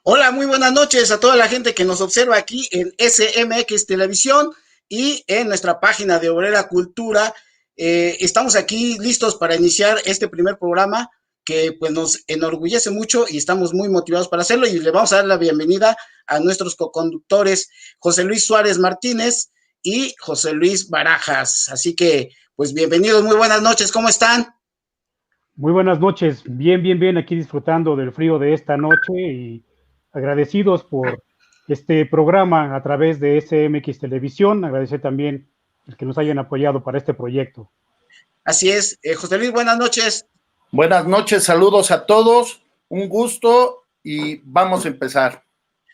Hola, muy buenas noches a toda la gente que nos observa aquí en SMX Televisión y en nuestra página de Obrera Cultura. Estamos aquí listos para iniciar este primer programa que pues nos enorgullece mucho y estamos muy motivados para hacerlo, y le vamos a dar la bienvenida a nuestros coconductores José Luis Suárez Martínez y José Luis Barajas. Así que pues bienvenidos, muy buenas noches, ¿cómo están? Muy buenas noches, bien, aquí disfrutando del frío de esta noche y agradecidos por este programa a través de SMX Televisión. Agradecer también el que nos hayan apoyado para este proyecto. Así es, José Luis, buenas noches. Buenas noches, saludos a todos, un gusto y vamos a empezar.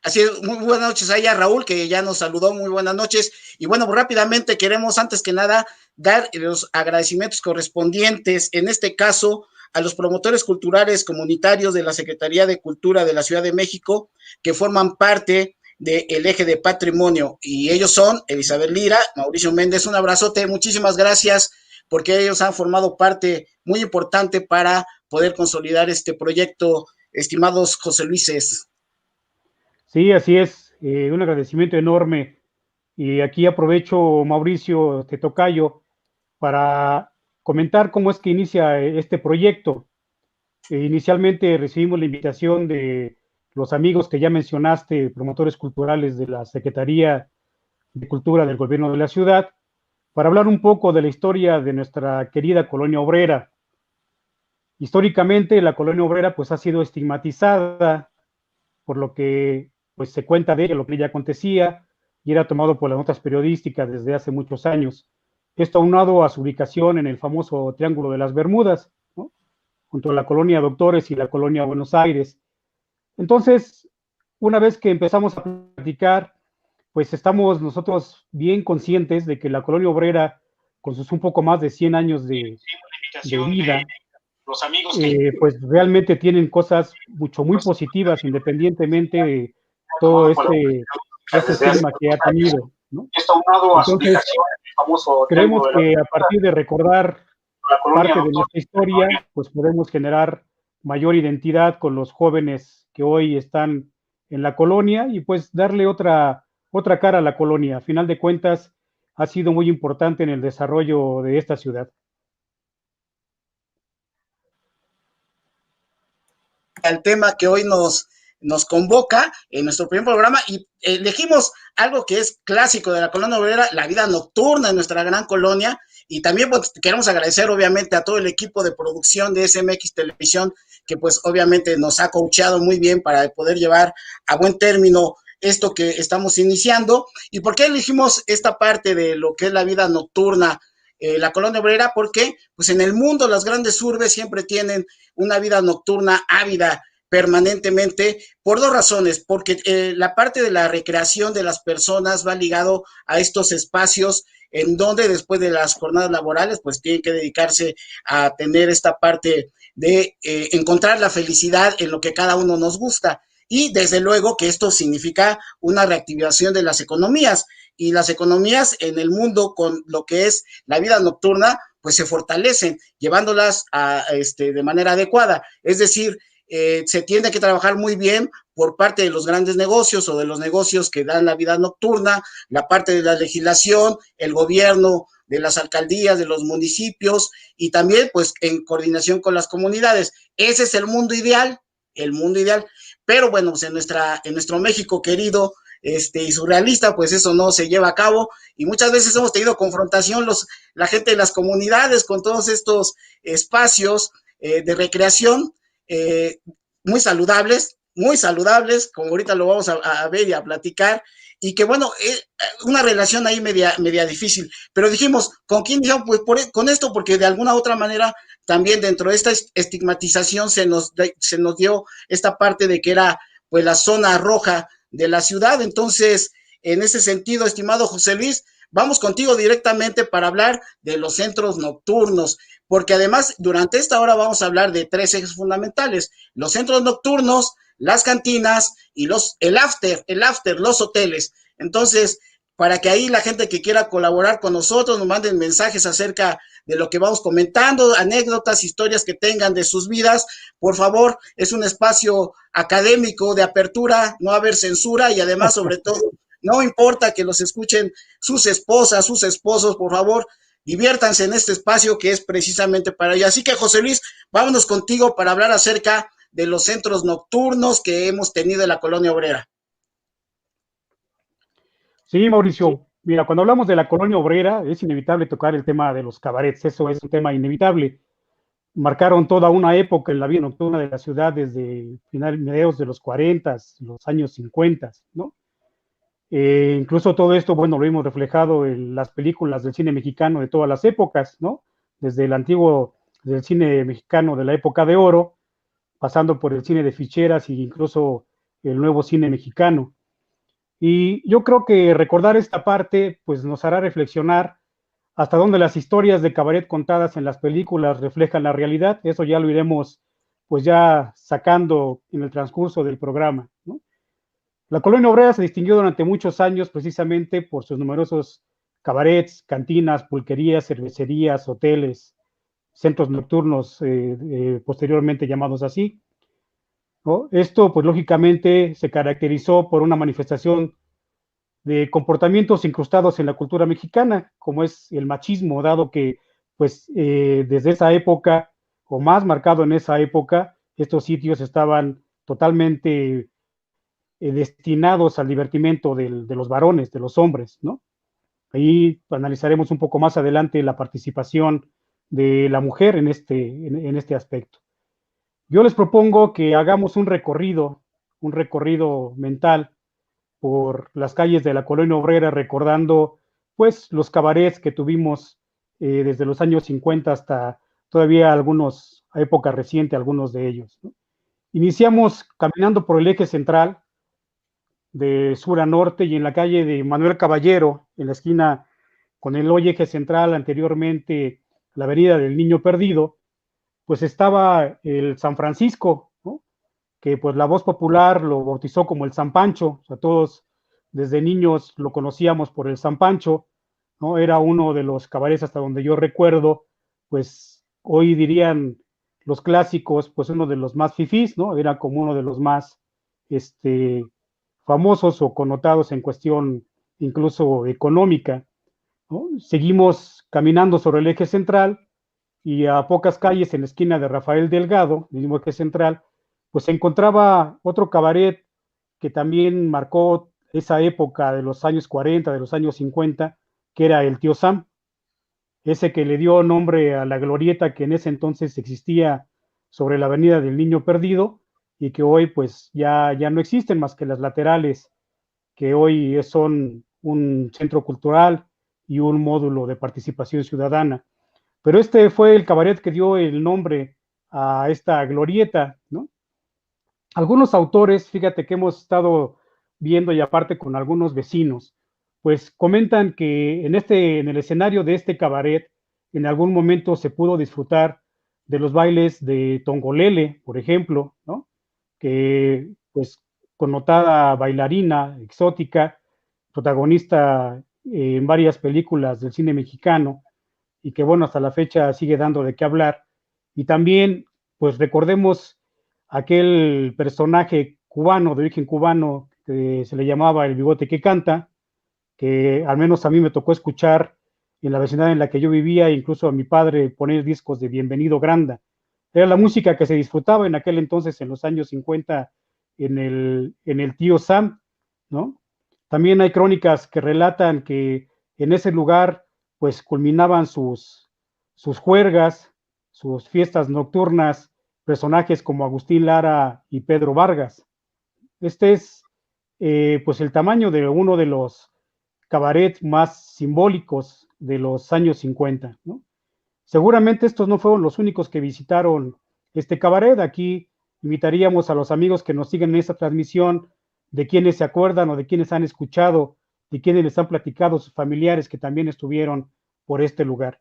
Así es, muy buenas noches ahí a Raúl, que ya nos saludó, muy buenas noches. Y bueno, rápidamente queremos antes que nada dar los agradecimientos correspondientes, en este caso, a los promotores culturales comunitarios de la Secretaría de Cultura de la Ciudad de México, que forman parte del eje de patrimonio, y ellos son Elizabeth Lira, Mauricio Méndez. Un abrazote, muchísimas gracias, porque ellos han formado parte muy importante para poder consolidar este proyecto, estimados José Luises. Sí, así es, un agradecimiento enorme. Y aquí aprovecho, Mauricio, te tocayo, para comentar cómo es que inicia este proyecto. Inicialmente recibimos la invitación de los amigos que ya mencionaste, promotores culturales de la Secretaría de Cultura del Gobierno de la Ciudad, para hablar un poco de la historia de nuestra querida colonia obrera. Históricamente, la colonia obrera pues ha sido estigmatizada por lo que pues se cuenta de ella, lo que ella acontecía, y era tomado por las notas periodísticas desde hace muchos años. Esto aunado a su ubicación en el famoso Triángulo de las Bermudas, ¿no?, junto a la colonia Doctores y la colonia Buenos Aires. Entonces, una vez que empezamos a platicar, pues estamos nosotros bien conscientes de que la colonia obrera, con sus un poco más de 100 años de vida, pues realmente tienen cosas muy positivas, independientemente de todo este estigma que ha tenido, ¿no? Entonces, creemos que a partir de recordar parte de nuestra historia, pues podemos generar mayor identidad con los jóvenes que hoy están en la colonia y pues darle otra cara a la colonia. A final de cuentas, ha sido muy importante en el desarrollo de esta ciudad. Al tema que hoy nos convoca en nuestro primer programa, y elegimos algo que es clásico de la colonia obrera, la vida nocturna en nuestra gran colonia. Y también pues, queremos agradecer obviamente a todo el equipo de producción de SMX Televisión, que pues obviamente nos ha coacheado muy bien para poder llevar a buen término esto que estamos iniciando. ¿Y por qué elegimos esta parte de lo que es la vida nocturna, la colonia obrera? Porque pues en el mundo las grandes urbes siempre tienen una vida nocturna ávida permanentemente, por dos razones: porque la parte de la recreación de las personas va ligado a estos espacios en donde después de las jornadas laborales pues tienen que dedicarse a tener esta parte de encontrar la felicidad en lo que cada uno nos gusta. Y desde luego que esto significa una reactivación de las economías, y las economías en el mundo con lo que es la vida nocturna pues se fortalecen llevándolas de manera adecuada. Es decir, se tiene que trabajar muy bien por parte de los grandes negocios o de los negocios que dan la vida nocturna, la parte de la legislación, el gobierno, de las alcaldías, de los municipios, y también pues en coordinación con las comunidades. Ese es el mundo ideal, el mundo ideal. Pero bueno, pues en nuestro México querido y surrealista, pues eso no se lleva a cabo, y muchas veces hemos tenido confrontación la gente de las comunidades con todos estos espacios de recreación muy saludables, como ahorita lo vamos a ver y a platicar, y que bueno, una relación ahí media difícil. Pero dijimos, ¿con quién? Pues con esto, porque de alguna otra manera también dentro de esta estigmatización se nos dio esta parte de que era pues la zona roja de la ciudad. Entonces, en ese sentido, estimado José Luis, vamos contigo directamente para hablar de los centros nocturnos, porque además durante esta hora vamos a hablar de 3 ejes fundamentales: los centros nocturnos, las cantinas y el after, los hoteles. Entonces, para que ahí la gente que quiera colaborar con nosotros nos manden mensajes acerca de lo que vamos comentando, anécdotas, historias que tengan de sus vidas. Por favor, es un espacio académico de apertura, no va a haber censura, y además, sobre todo, no importa que los escuchen sus esposas, sus esposos. Por favor, diviértanse en este espacio que es precisamente para ello. Así que, José Luis, vámonos contigo para hablar acerca de los centros nocturnos que hemos tenido en la colonia obrera. Sí, Mauricio, mira, cuando hablamos de la colonia obrera es inevitable tocar el tema de los cabarets, eso es un tema inevitable. Marcaron toda una época en la vida nocturna de la ciudad desde mediados de los 40, los años 50, ¿no? Incluso todo esto, bueno, lo hemos reflejado en las películas del cine mexicano de todas las épocas, ¿no? Desde el antiguo, del cine mexicano de la época de oro, pasando por el cine de ficheras e incluso el nuevo cine mexicano. Y yo creo que recordar esta parte, pues nos hará reflexionar hasta dónde las historias de cabaret contadas en las películas reflejan la realidad. Eso ya lo iremos, pues ya sacando en el transcurso del programa, ¿no? La colonia obrera se distinguió durante muchos años precisamente por sus numerosos cabarets, cantinas, pulquerías, cervecerías, hoteles, centros nocturnos, posteriormente llamados así, ¿no? Esto, pues lógicamente, se caracterizó por una manifestación de comportamientos incrustados en la cultura mexicana, como es el machismo, dado que, pues, desde esa época, o más marcado en esa época, estos sitios estaban totalmente destinados al divertimento de los varones, de los hombres, ¿no? Ahí analizaremos un poco más adelante la participación de la mujer en este aspecto. Yo les propongo que hagamos un recorrido mental por las calles de la colonia obrera, recordando pues los cabarets que tuvimos desde los años 50 hasta todavía a época reciente, algunos de ellos, ¿no? Iniciamos caminando por el eje central de sur a norte y en la calle de Manuel Caballero, en la esquina con el hoy eje central, anteriormente la avenida del Niño Perdido, pues estaba el San Francisco, ¿no? Que pues la voz popular lo bautizó como el San Pancho. O sea, todos desde niños lo conocíamos por el San Pancho, ¿no? Era uno de los cabarets, hasta donde yo recuerdo, pues hoy dirían los clásicos, pues uno de los más fifís, ¿no? Era como uno de los más famosos o connotados en cuestión incluso económica, ¿no? Seguimos caminando sobre el eje central y a pocas calles, en la esquina de Rafael Delgado, el mismo eje central, pues se encontraba otro cabaret que también marcó esa época de los años 40, de los años 50, que era el Tío Sam, ese que le dio nombre a la glorieta que en ese entonces existía sobre la avenida del Niño Perdido y que hoy pues ya no existen más que las laterales, que hoy son un centro cultural y un módulo de participación ciudadana. Pero este fue el cabaret que dio el nombre a esta glorieta, ¿no? Algunos autores, fíjate que hemos estado viendo y aparte con algunos vecinos, pues comentan que en el escenario de este cabaret, en algún momento se pudo disfrutar de los bailes de Tongolele, por ejemplo, ¿no? Que pues connotada bailarina exótica, protagonista en varias películas del cine mexicano, y que bueno, hasta la fecha sigue dando de qué hablar. Y también, pues recordemos aquel personaje cubano, de origen cubano, que se le llamaba el bigote que canta, que al menos a mí me tocó escuchar en la vecindad en la que yo vivía, incluso a mi padre poner discos de Bienvenido Granda. Era la música que se disfrutaba en aquel entonces, en los años 50, en el Tío Sam, ¿no? También hay crónicas que relatan que en ese lugar pues culminaban sus juergas, sus fiestas nocturnas, personajes como Agustín Lara y Pedro Vargas. Este es pues el tamaño de uno de los cabarets más simbólicos de los años 50, ¿no? Seguramente estos no fueron los únicos que visitaron este cabaret. Aquí invitaríamos a los amigos que nos siguen en esta transmisión, de quienes se acuerdan o de quienes han escuchado y quienes les han platicado, sus familiares que también estuvieron por este lugar.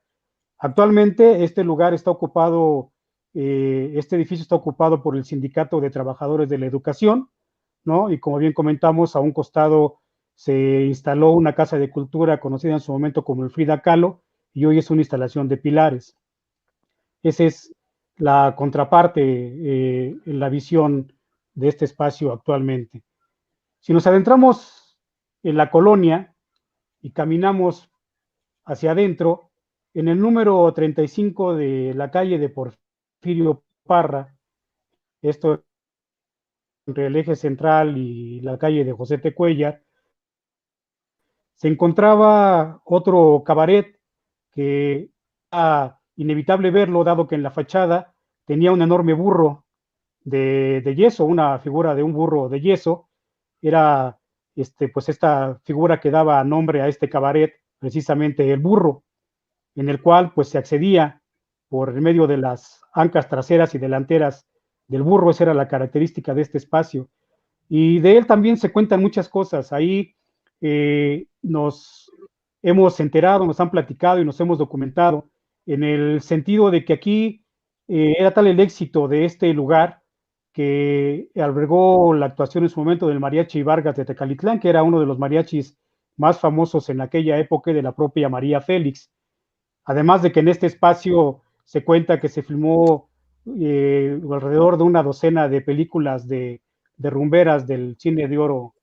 Actualmente este lugar está ocupado, este edificio está ocupado por el Sindicato de Trabajadores de la Educación, ¿no? Y como bien comentamos, a un costado se instaló una casa de cultura conocida en su momento como el Frida Kahlo, y hoy es una instalación de pilares. Esa es la contraparte en la visión de este espacio actualmente. Si nos adentramos en la colonia y caminamos hacia adentro, en el número 35 de la calle de Porfirio Parra, esto entre el eje central y la calle de José Tecuella, se encontraba otro cabaret que era inevitable verlo, dado que en la fachada tenía un enorme burro de yeso, una figura de un burro de yeso. Era pues esta figura que daba nombre a este cabaret, precisamente el burro, en el cual pues se accedía por el medio de las ancas traseras y delanteras del burro. Esa era la característica de este espacio. Y de él también se cuentan muchas cosas. Ahí nos hemos enterado, nos han platicado y nos hemos documentado en el sentido de que aquí era tal el éxito de este lugar que albergó la actuación en su momento del Mariachi Vargas de Tecalitlán, que era uno de los mariachis más famosos en aquella época, de la propia María Félix. Además de que en este espacio se cuenta que se filmó alrededor de una docena de películas de rumberas del cine de oro,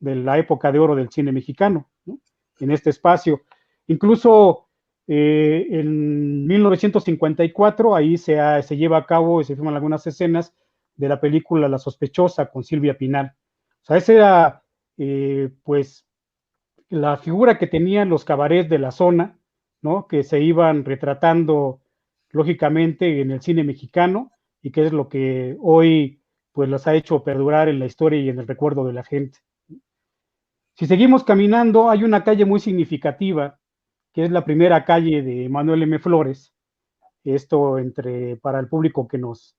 de la época de oro del cine mexicano, ¿no? En este espacio. Incluso en 1954 ahí se lleva a cabo y se filman algunas escenas de la película La Sospechosa con Silvia Pinal. O sea, esa era pues la figura que tenían los cabarets de la zona, ¿no? Que se iban retratando lógicamente en el cine mexicano, y que es lo que hoy pues los ha hecho perdurar en la historia y en el recuerdo de la gente. Si seguimos caminando, hay una calle muy significativa, que es la primera calle de Manuel M. Flores. Esto para el público que nos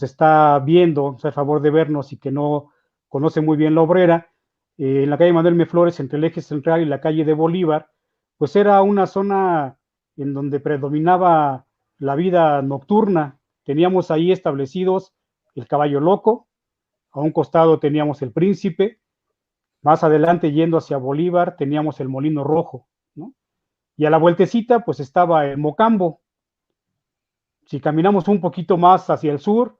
está viendo, o sea, a favor de vernos y que no conoce muy bien la Obrera, en la calle Manuel M. Flores, entre el eje central y la calle de Bolívar, pues era una zona en donde predominaba la vida nocturna. Teníamos ahí establecidos el Caballo Loco, a un costado teníamos el Príncipe, más adelante yendo hacia Bolívar teníamos el Molino Rojo, ¿no? Y a la vueltecita pues estaba el Mocambo. Si caminamos un poquito más hacia el sur,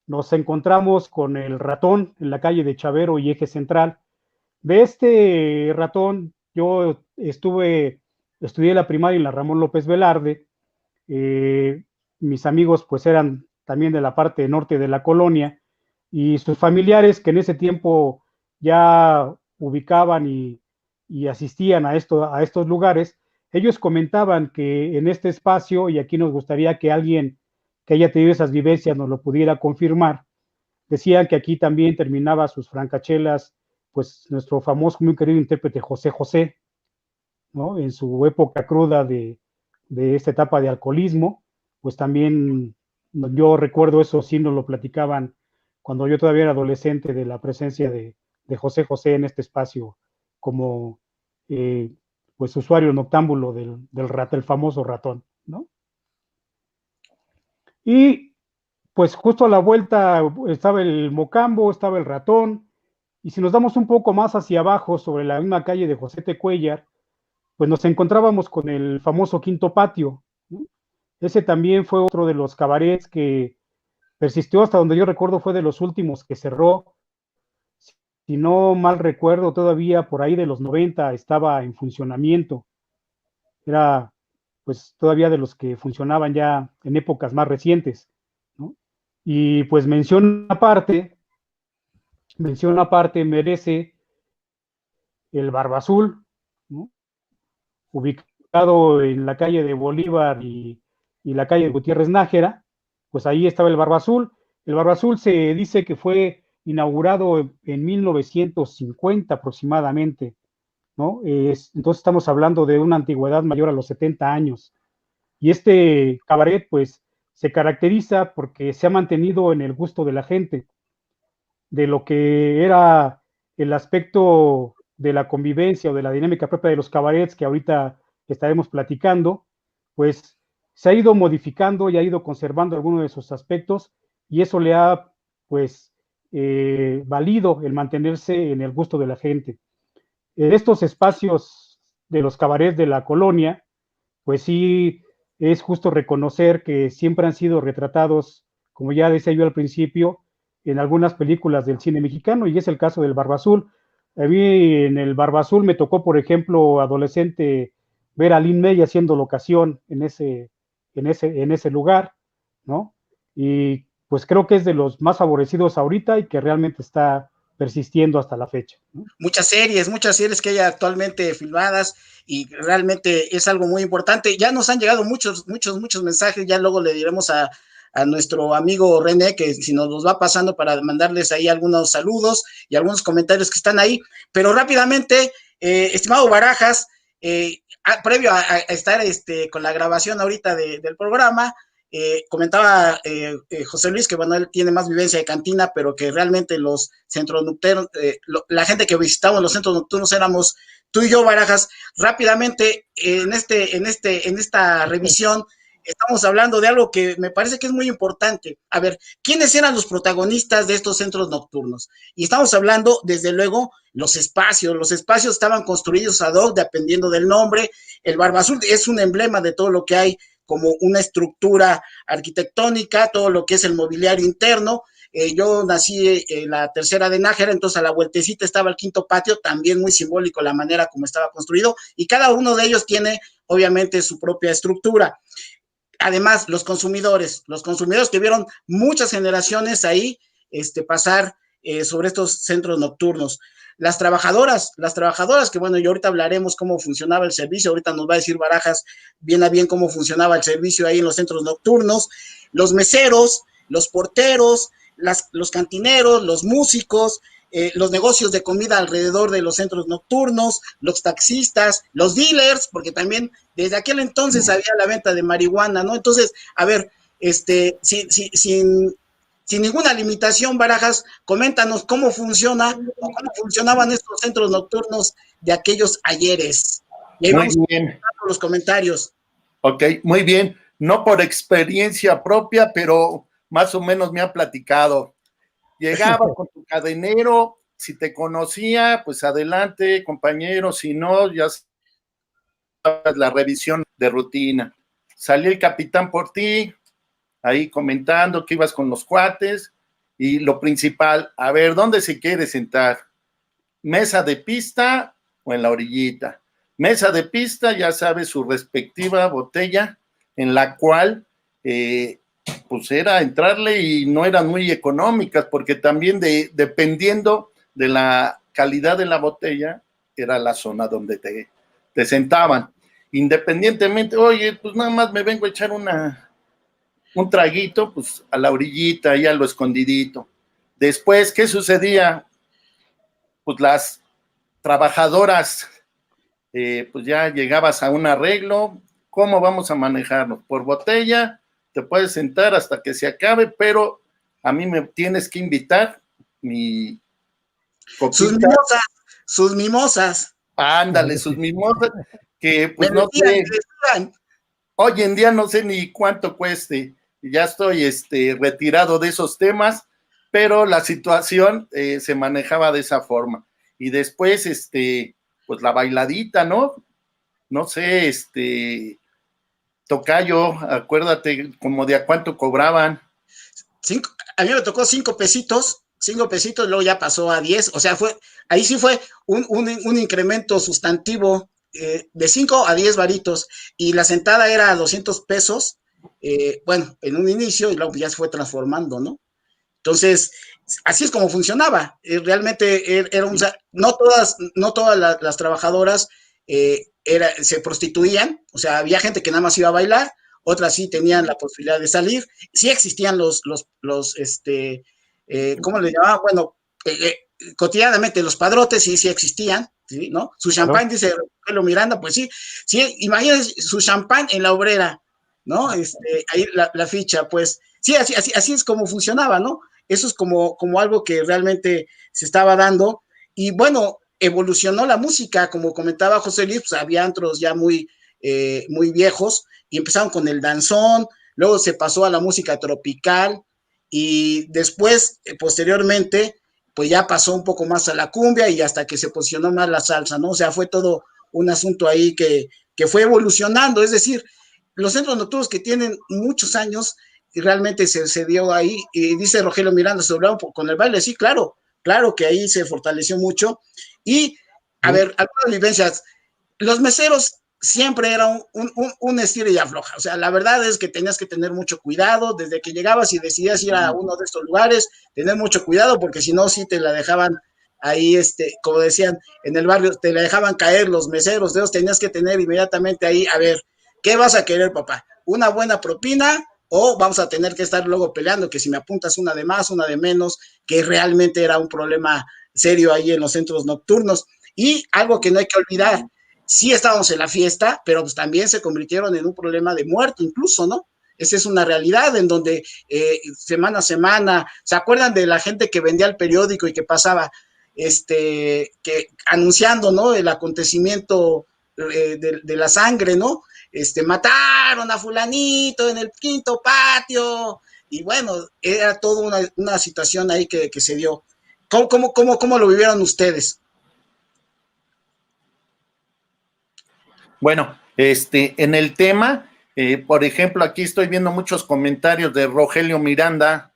nos encontramos con el Ratón en la calle de Chavero y eje central. De este Ratón yo estudié la primaria en la Ramón López Velarde. Mis amigos pues eran también de la parte norte de la colonia, y sus familiares, que en ese tiempo ya ubicaban y asistían a estos lugares, ellos comentaban que en este espacio, y aquí nos gustaría que alguien que haya tenido esas vivencias nos lo pudiera confirmar, decían que aquí también terminaba sus francachelas pues nuestro famoso, muy querido intérprete José José, ¿no? En su época cruda de esta etapa de alcoholismo, pues también yo recuerdo eso, sí nos lo platicaban cuando yo todavía era adolescente, de la presencia de José José en este espacio como pues usuario noctámbulo del famoso ratón, ¿no? Y pues justo a la vuelta estaba el Mocambo, estaba el Ratón, y si nos damos un poco más hacia abajo, sobre la misma calle de José Tecuellar, pues nos encontrábamos con el famoso Quinto Patio, ¿no? Ese también fue otro de los cabarets que persistió hasta donde yo recuerdo, fue de los últimos que cerró. Si no mal recuerdo, todavía por ahí de los 90 estaba en funcionamiento. Era pues todavía de los que funcionaban ya en épocas más recientes, ¿no? Y pues mención aparte merece el Barba Azul, ¿no? Ubicado en la calle de Bolívar y la calle de Gutiérrez Nájera, pues ahí estaba el Barba Azul. El Barba Azul se dice que fue inaugurado en 1950 aproximadamente, ¿no? Entonces estamos hablando de una antigüedad mayor a los 70 años. Y este cabaret, pues, se caracteriza porque se ha mantenido en el gusto de la gente, de lo que era el aspecto de la convivencia o de la dinámica propia de los cabarets que ahorita estaremos platicando, pues se ha ido modificando y ha ido conservando algunos de sus aspectos y eso le ha, pues, valido el mantenerse en el gusto de la gente. En estos espacios de los cabarets de la colonia, pues sí es justo reconocer que siempre han sido retratados, como ya decía yo al principio, en algunas películas del cine mexicano, y es el caso del Barba Azul. A mí en el Barba Azul me tocó, por ejemplo, adolescente, ver a Lin May haciendo locación en ese lugar, ¿no? Y pues creo que es de los más favorecidos ahorita y que realmente está persistiendo hasta la fecha, ¿no? Muchas series que hay actualmente filmadas y realmente es algo muy importante. Ya nos han llegado muchos mensajes, ya luego le diremos a nuestro amigo René que si nos los va pasando para mandarles ahí algunos saludos y algunos comentarios que están ahí, pero rápidamente, estimado Barajas, previo a estar con la grabación ahorita del programa, comentaba José Luis que bueno, él tiene más vivencia de cantina, pero que realmente los centros nocturnos, la gente que visitamos los centros nocturnos éramos tú y yo, Barajas. Rápidamente, en esta revisión, estamos hablando de algo que me parece que es muy importante. A ver, ¿quiénes eran los protagonistas de estos centros nocturnos? Y estamos hablando, desde luego, los espacios estaban construidos ad hoc, dependiendo del nombre. El Barba Azul es un emblema de todo lo que hay como una estructura arquitectónica, todo lo que es el mobiliario interno. Yo nací en la tercera de Nájera, entonces a la vueltecita estaba el quinto patio, también muy simbólico la manera como estaba construido, y cada uno de ellos tiene obviamente su propia estructura. Además, los consumidores que vieron muchas generaciones ahí pasar sobre estos centros nocturnos. Las trabajadoras, que bueno, y ahorita hablaremos cómo funcionaba el servicio, ahorita nos va a decir Barajas bien a bien cómo funcionaba el servicio ahí en los centros nocturnos, los meseros, los porteros, los cantineros, los músicos, los negocios de comida alrededor de los centros nocturnos, los taxistas, los dealers, porque también desde aquel entonces había la venta de marihuana, ¿no? Entonces, a ver, sin ninguna limitación, Barajas, coméntanos cómo funcionaban estos centros nocturnos de aquellos ayeres. Y ahí muy vamos bien. a los comentarios. Ok, muy bien. No por experiencia propia, pero más o menos me ha platicado. Llegaba con tu cadenero, si te conocía, pues adelante, compañero, si no, ya sabes, la revisión de rutina. Salía el capitán por ti, ahí comentando que ibas con los cuates, y lo principal, a ver, ¿dónde se quiere sentar? ¿Mesa de pista o en la orillita? Mesa de pista, ya sabes, su respectiva botella, en la cual pues era entrarle y no eran muy económicas, porque también dependiendo de la calidad de la botella, era la zona donde te sentaban. Independientemente, oye, pues nada más me vengo a echar un traguito, pues a la orillita, ahí a lo escondidito. Después, ¿qué sucedía? Pues las trabajadoras, pues ya llegabas a un arreglo. ¿Cómo vamos a manejarlo? Por botella, te puedes sentar hasta que se acabe, pero a mí me tienes que invitar mi copita. Sus mimosas. Ándale, sus mimosas, que pues no sé, hoy en día no sé ni cuánto cueste, ya estoy retirado de esos temas, pero la situación se manejaba de esa forma. Y después, pues la bailadita, ¿no? No sé, tocayo, acuérdate como de a cuánto cobraban. A mí me tocó 5 pesitos, luego ya pasó a 10, o sea, ahí sí fue un incremento sustantivo de 5 a 10 varitos, y la sentada era 200 pesos, bueno, en un inicio, y luego ya se fue transformando, ¿no? Entonces, así es como funcionaba. Realmente era no todas las trabajadoras se prostituían, o sea, había gente que nada más iba a bailar, otras sí tenían la posibilidad de salir, sí existían ¿cómo le llamaban? Bueno, cotidianamente los padrotes sí existían, ¿sí? ¿No? Su champán, dice Rogelio Miranda, pues sí, imagínense su champán en la obrera, ¿no? Ahí la ficha, pues sí, así es como funcionaba, ¿no? Eso es como algo que realmente se estaba dando, y bueno, evolucionó la música, como comentaba José Luis, pues había antros ya muy viejos, y empezaron con el danzón, luego se pasó a la música tropical, y después, posteriormente, pues ya pasó un poco más a la cumbia, y hasta que se posicionó más la salsa, ¿no? O sea, fue todo un asunto ahí que fue evolucionando, es decir, los centros nocturnos que tienen muchos años, y realmente se dio ahí, y dice Rogelio Miranda, sobre con el baile, sí, claro, claro que ahí se fortaleció mucho, y, a ver, algunas vivencias, los meseros siempre era un estilo y afloja, o sea, la verdad es que tenías que tener mucho cuidado, desde que llegabas y decidías ir a uno de estos lugares, tener mucho cuidado, porque si no, sí te la dejaban ahí, como decían, en el barrio, te la dejaban caer los meseros, de ellos tenías que tener inmediatamente ahí, a ver, ¿qué vas a querer, papá? ¿Una buena propina? O vamos a tener que estar luego peleando, que si me apuntas una de más, una de menos, que realmente era un problema serio ahí en los centros nocturnos. Y algo que no hay que olvidar, sí estábamos en la fiesta, pero pues también se convirtieron en un problema de muerte incluso, ¿no? Esa es una realidad en donde semana a semana, ¿se acuerdan de la gente que vendía el periódico y que pasaba que anunciando, ¿no? El acontecimiento de la sangre, ¿no? Mataron a fulanito en el quinto patio, y bueno, era toda una situación ahí que se dio. ¿Cómo lo vivieron ustedes? Bueno, en el tema, por ejemplo, aquí estoy viendo muchos comentarios de Rogelio Miranda,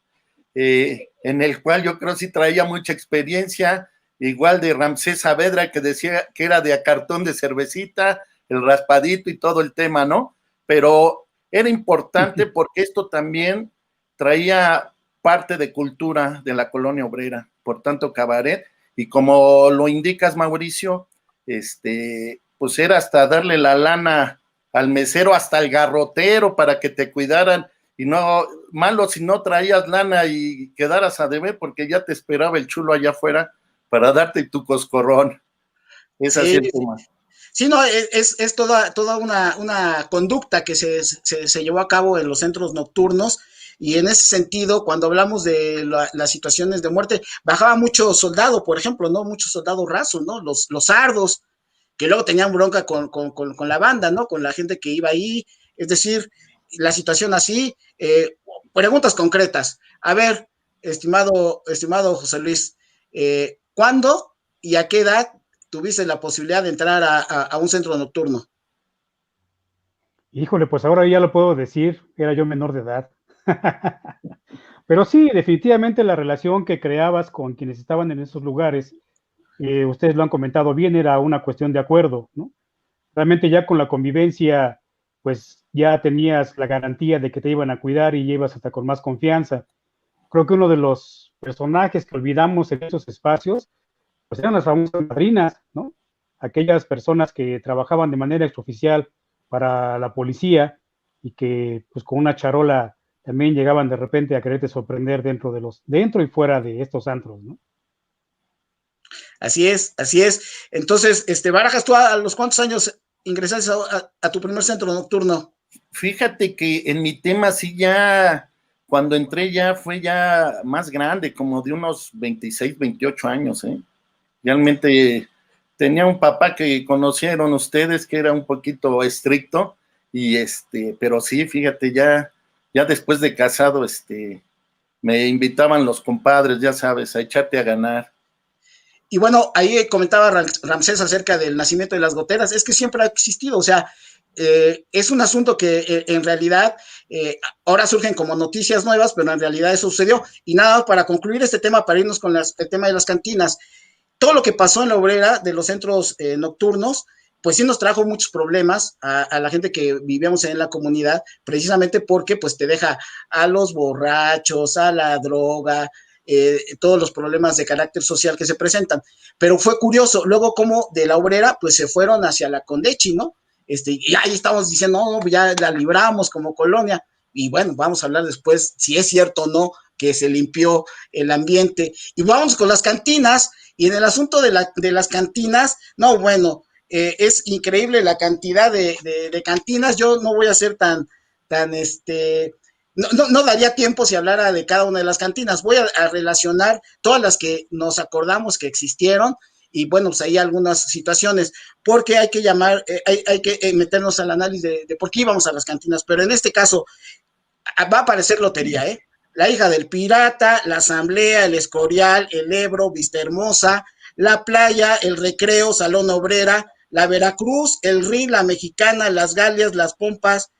en el cual yo creo sí traía mucha experiencia, igual de Ramsés Saavedra, que decía que era de a cartón de cervecita, el raspadito y todo el tema, ¿no? Pero era importante porque esto también traía parte de cultura de la colonia obrera, por tanto, cabaret, y como lo indicas, Mauricio, pues era hasta darle la lana al mesero, hasta al garrotero para que te cuidaran, y no, malo si no traías lana y quedaras a deber, porque ya te esperaba el chulo allá afuera para darte tu coscorrón. Es así Sí, el tema. sí, no, es toda una conducta que se llevó a cabo en los centros nocturnos, y en ese sentido, cuando hablamos de las situaciones de muerte, bajaba mucho soldado, por ejemplo, ¿no? Muchos soldados rasos, ¿no? Los sardos, que luego tenían bronca con la banda, ¿no? Con la gente que iba ahí, es decir, la situación así, preguntas concretas. A ver, estimado José Luis, ¿cuándo y a qué edad tuviste la posibilidad de entrar a un centro nocturno? Híjole, pues ahora ya lo puedo decir, era yo menor de edad. Pero sí, definitivamente la relación que creabas con quienes estaban en esos lugares, ustedes lo han comentado bien, era una cuestión de acuerdo, ¿no? Realmente ya con la convivencia, pues ya tenías la garantía de que te iban a cuidar y ibas hasta con más confianza. Creo que uno de los personajes que olvidamos en esos espacios, pues eran las famosas madrinas, ¿no? Aquellas personas que trabajaban de manera extraoficial para la policía y que pues con una charola también llegaban de repente a quererte sorprender dentro y fuera de estos antros, ¿no? Así es, así es. Entonces, Barajas, ¿tú a los cuántos años ingresaste a tu primer centro nocturno? Fíjate que en mi tema sí ya, cuando entré ya fue ya más grande, como de unos 26, 28 años, ¿eh? Realmente tenía un papá que conocieron ustedes que era un poquito estricto, y pero sí, fíjate, ya después de casado, me invitaban los compadres, ya sabes, a echarte a ganar. Y bueno, ahí comentaba Ramsés acerca del nacimiento de las goteras, es que siempre ha existido, o sea, es un asunto que en realidad ahora surgen como noticias nuevas, pero en realidad eso sucedió. Y nada, para concluir este tema, para irnos con el tema de las cantinas, todo lo que pasó en la obrera de los centros nocturnos, pues sí nos trajo muchos problemas a la gente que vivíamos en la comunidad, precisamente porque pues te deja a los borrachos, a la droga, todos los problemas de carácter social que se presentan. Pero fue curioso, luego como de la obrera, pues se fueron hacia la Condechi, ¿no? Y ahí estamos diciendo, no, pues ya la libramos como colonia, y bueno, vamos a hablar después si es cierto o no que se limpió el ambiente. Y vamos con las cantinas, y en el asunto de las cantinas, no, bueno, es increíble la cantidad de cantinas. Yo no voy a ser tan no daría tiempo si hablara de cada una de las cantinas. Voy a relacionar todas las que nos acordamos que existieron, y bueno, pues hay algunas situaciones, porque hay que llamar, hay que meternos al análisis de por qué íbamos a las cantinas, pero en este caso va a aparecer lotería, ¿eh? La hija del pirata, la asamblea, el Escorial, el Ebro, Vistahermosa, la playa, el Recreo, Salón Obrera, la Veracruz, el Rin, la Mexicana, las Galias, las Pompas,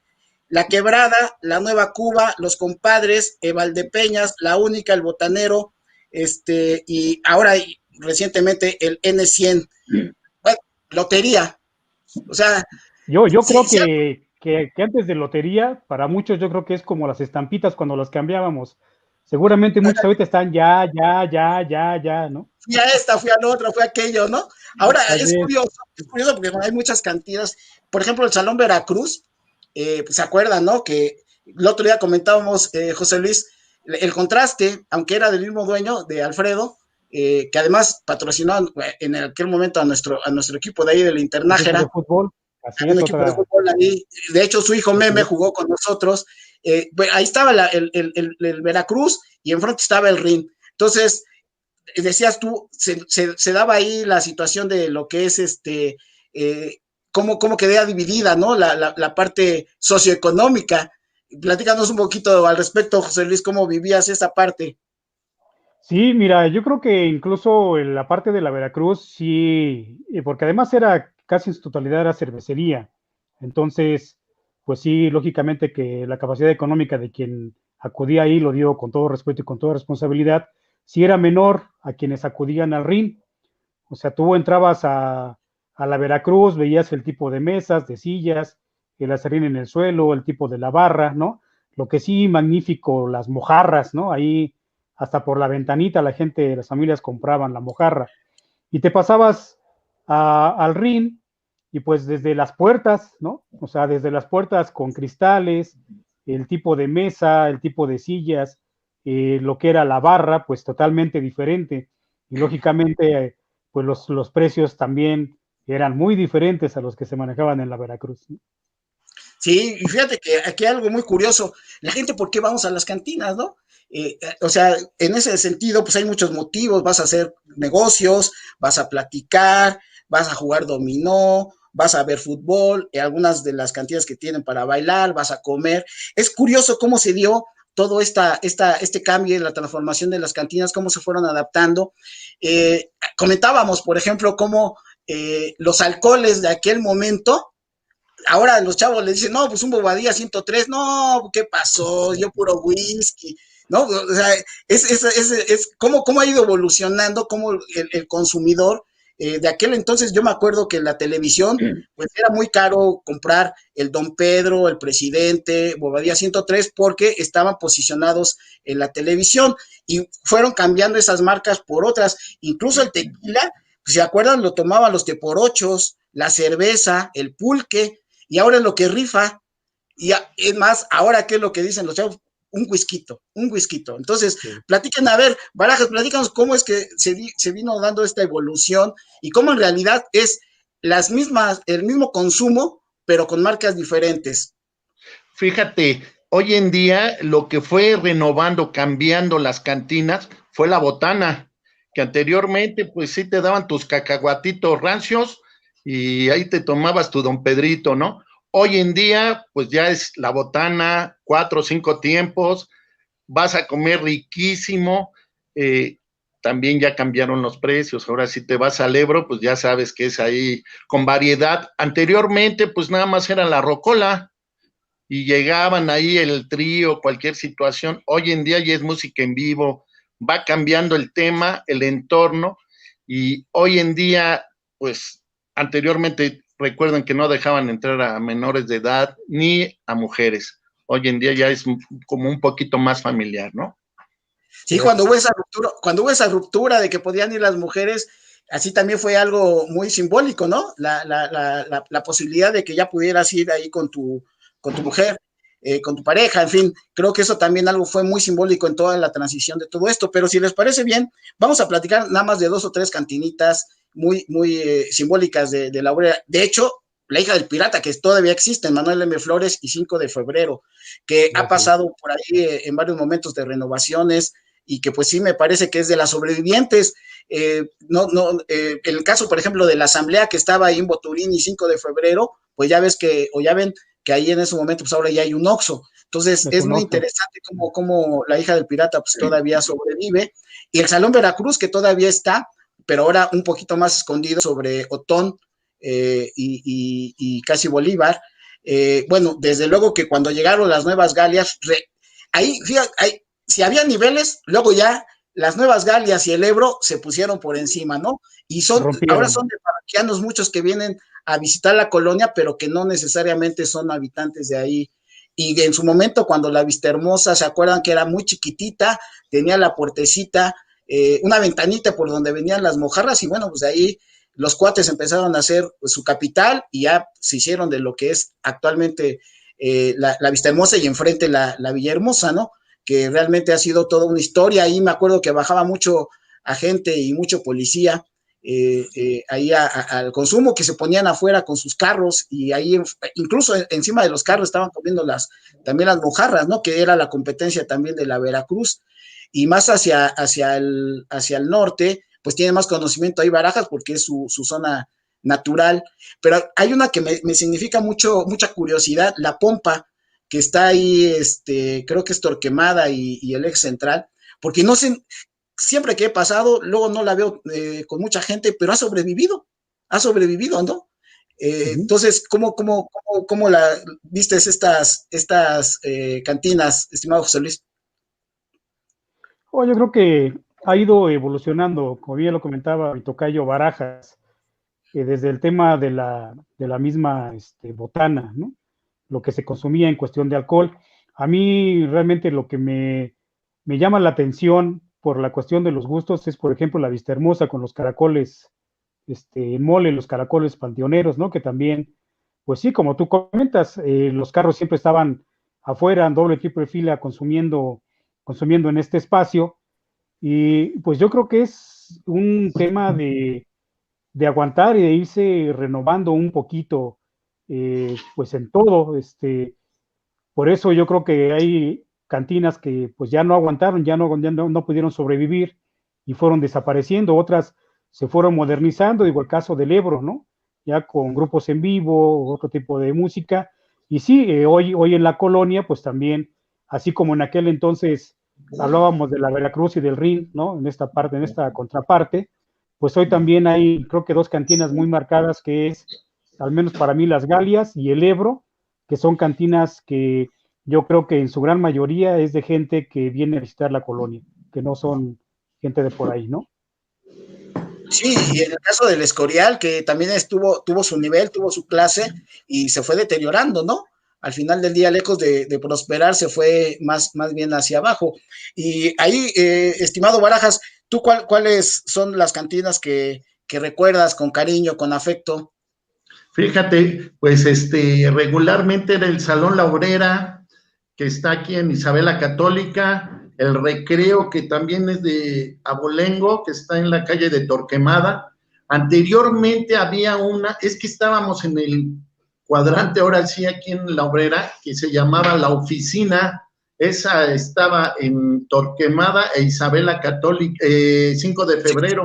la Quebrada, la Nueva Cuba, los Compadres, Valdepeñas, la Única, el Botanero, y ahora recientemente el N100. Bueno, lotería. O sea, yo creo que antes de lotería, para muchos yo creo que es como las estampitas cuando las cambiábamos. Seguramente muchos ahorita están ya, ¿no? Fui a esta, fui a la otra, fui a aquello, ¿no? Ahora es curioso porque hay muchas cantinas. Por ejemplo, el Salón Veracruz, pues, se acuerdan, ¿no? Que el otro día comentábamos, José Luis, el contraste, aunque era del mismo dueño, de Alfredo, que además patrocinó en aquel momento a nuestro equipo de ahí del Internájera. De fútbol. Así un equipo de fútbol ahí. De hecho, su hijo Meme jugó con nosotros. Ahí estaba el Veracruz y enfrente estaba el Rin. Entonces, decías tú, se daba ahí la situación de lo que es cómo quedaba dividida, ¿no? La parte socioeconómica. Platícanos un poquito al respecto, José Luis, cómo vivías esa parte. Sí, mira, yo creo que incluso en la parte de la Veracruz, sí, porque además era casi en su totalidad era cervecería. Entonces, pues sí, lógicamente que la capacidad económica de quien acudía ahí, lo digo con todo respeto y con toda responsabilidad, sí era menor a quienes acudían al RIN. O sea, tú entrabas a la Veracruz, veías el tipo de mesas, de sillas, el acerrín en el suelo, el tipo de la barra, ¿no? Lo que sí, magnífico, las mojarras, ¿no? Ahí hasta por la ventanita la gente, las familias compraban la mojarra. Y te pasabas al RIN y pues desde las puertas, ¿no? O sea, desde las puertas con cristales, el tipo de mesa, el tipo de sillas, lo que era la barra, pues totalmente diferente. Y lógicamente, pues los precios también eran muy diferentes a los que se manejaban en la Veracruz, ¿no? Sí, y fíjate que aquí hay algo muy curioso. La gente, ¿por qué vamos a las cantinas, no? O sea, en ese sentido, pues hay muchos motivos. Vas a hacer negocios, vas a platicar, vas a jugar dominó, vas a ver fútbol, algunas de las cantinas que tienen para bailar, vas a comer. Es curioso cómo se dio todo este cambio, la transformación de las cantinas, cómo se fueron adaptando. Comentábamos, por ejemplo, cómo los alcoholes de aquel momento, ahora los chavos le dicen, no, pues un Bobadilla 103, no, ¿qué pasó? Yo puro whisky, ¿no? O sea, es cómo ha ido evolucionando, cómo el consumidor, de aquel entonces yo me acuerdo que la televisión, pues era muy caro comprar el Don Pedro, el Presidente, Bobadilla 103, porque estaban posicionados en la televisión y fueron cambiando esas marcas por otras, incluso el tequila, pues, ¿se acuerdan? Lo tomaban los teporochos, la cerveza, el pulque, y ahora es lo que rifa, y es más, ahora qué es lo que dicen los chavos, un whisky. Entonces, sí. Platiquen, a ver, Barajas, platícanos cómo es que se vino dando esta evolución y cómo en realidad es el mismo consumo, pero con marcas diferentes. Fíjate, hoy en día lo que fue renovando, cambiando las cantinas, fue la botana, que anteriormente pues sí te daban tus cacahuatitos rancios y ahí te tomabas tu Don Pedrito, ¿no? Hoy en día, pues ya es la botana, 4 o 5 tiempos, vas a comer riquísimo, también ya cambiaron los precios, ahora si te vas al Ebro, pues ya sabes que es ahí con variedad. Anteriormente, pues nada más era la rocola y llegaban ahí el trío, cualquier situación. Hoy en día ya es música en vivo, va cambiando el tema, el entorno, y hoy en día, pues anteriormente recuerden que no dejaban entrar a menores de edad ni a mujeres. Hoy en día ya es como un poquito más familiar, ¿no? Sí, cuando hubo esa ruptura de que podían ir las mujeres, así también fue algo muy simbólico, ¿no? La posibilidad de que ya pudieras ir ahí con tu mujer, con tu pareja, en fin, creo que eso también algo fue muy simbólico en toda la transición de todo esto, pero si les parece bien, vamos a platicar nada más de 2 o 3 cantinitas muy simbólicas de la obra. De hecho, la hija del pirata, que todavía existe, Manuel M. Flores y 5 de febrero, que ha pasado por ahí en varios momentos de renovaciones, y que pues sí me parece que es de las sobrevivientes. El caso, por ejemplo, de la asamblea que estaba ahí en Boturín y 5 de febrero, pues ya ven que ahí en ese momento, pues ahora ya hay un Oxxo. Entonces, es muy interesante cómo la hija del pirata pues todavía sobrevive. Y el Salón Veracruz, que todavía está, pero ahora un poquito más escondido sobre Otón y casi Bolívar. Bueno, desde luego que cuando llegaron las nuevas Galias, ahí, fíjate, si había niveles, luego ya las nuevas Galias y el Ebro se pusieron por encima, ¿no? Y ahora son de parroquianos muchos que vienen a visitar la colonia, pero que no necesariamente son habitantes de ahí. Y en su momento, cuando la Vista Hermosa, ¿se acuerdan que era muy chiquitita? Tenía la puertecita, una ventanita por donde venían las mojarras, y bueno, pues de ahí los cuates empezaron a hacer pues, su capital, y ya se hicieron de lo que es actualmente la Vista Hermosa, y enfrente la Villahermosa, ¿no? Que realmente ha sido toda una historia. Ahí me acuerdo que bajaba mucho agente y mucho policía ahí al consumo, que se ponían afuera con sus carros, y ahí incluso encima de los carros estaban comiendo también las mojarras, ¿no? Que era la competencia también de la Veracruz. Y más hacia el norte, pues tiene más conocimiento ahí Barajas, porque es su zona natural. Pero hay una que me significa mucha curiosidad, la Pompa, que está ahí, creo que es Torquemada y el ex central, porque no sé, siempre que he pasado, luego no la veo con mucha gente, pero ha sobrevivido, ¿no? Entonces, ¿cómo la vistes estas cantinas, estimado José Luis? Yo creo que ha ido evolucionando, como bien lo comentaba mi tocayo Barajas, desde el tema de la misma botana, ¿no? Lo que se consumía en cuestión de alcohol. A mí realmente lo que me llama la atención por la cuestión de los gustos es, por ejemplo, la Vista Hermosa con los caracoles, mole, los caracoles panteoneros, ¿no? Que también, pues sí, como tú comentas, los carros siempre estaban afuera, en doble, triple fila, consumiendo en este espacio, y pues yo creo que es un tema de aguantar y de irse renovando un poquito, pues en todo, por eso yo creo que hay cantinas que pues ya no aguantaron, ya no pudieron sobrevivir y fueron desapareciendo, otras se fueron modernizando, igual el caso del Ebro, ¿no? Ya con grupos en vivo, otro tipo de música, y sí, hoy en la colonia, pues también, así como en aquel entonces hablábamos de la Veracruz y del Rin, ¿no? En esta contraparte, pues hoy también hay, creo que 2 cantinas muy marcadas, que es, al menos para mí, las Galias y el Ebro, que son cantinas que yo creo que en su gran mayoría es de gente que viene a visitar la colonia, que no son gente de por ahí, ¿no? Sí, y en el caso del Escorial, que también tuvo su nivel, tuvo su clase, y se fue deteriorando, ¿no? Al final del día, lejos de prosperar, se fue más bien hacia abajo. Y ahí, estimado Barajas, ¿tú cuáles son las cantinas que recuerdas con cariño, con afecto? Fíjate, pues regularmente era el Salón La Obrera, que está aquí en Isabel la Católica, el Recreo, que también es de Abolengo, que está en la calle de Torquemada. Anteriormente había es que estábamos en el cuadrante, ahora sí, aquí en La Obrera, que se llamaba La Oficina. Esa estaba en Torquemada e Isabel la Católica, 5 de febrero.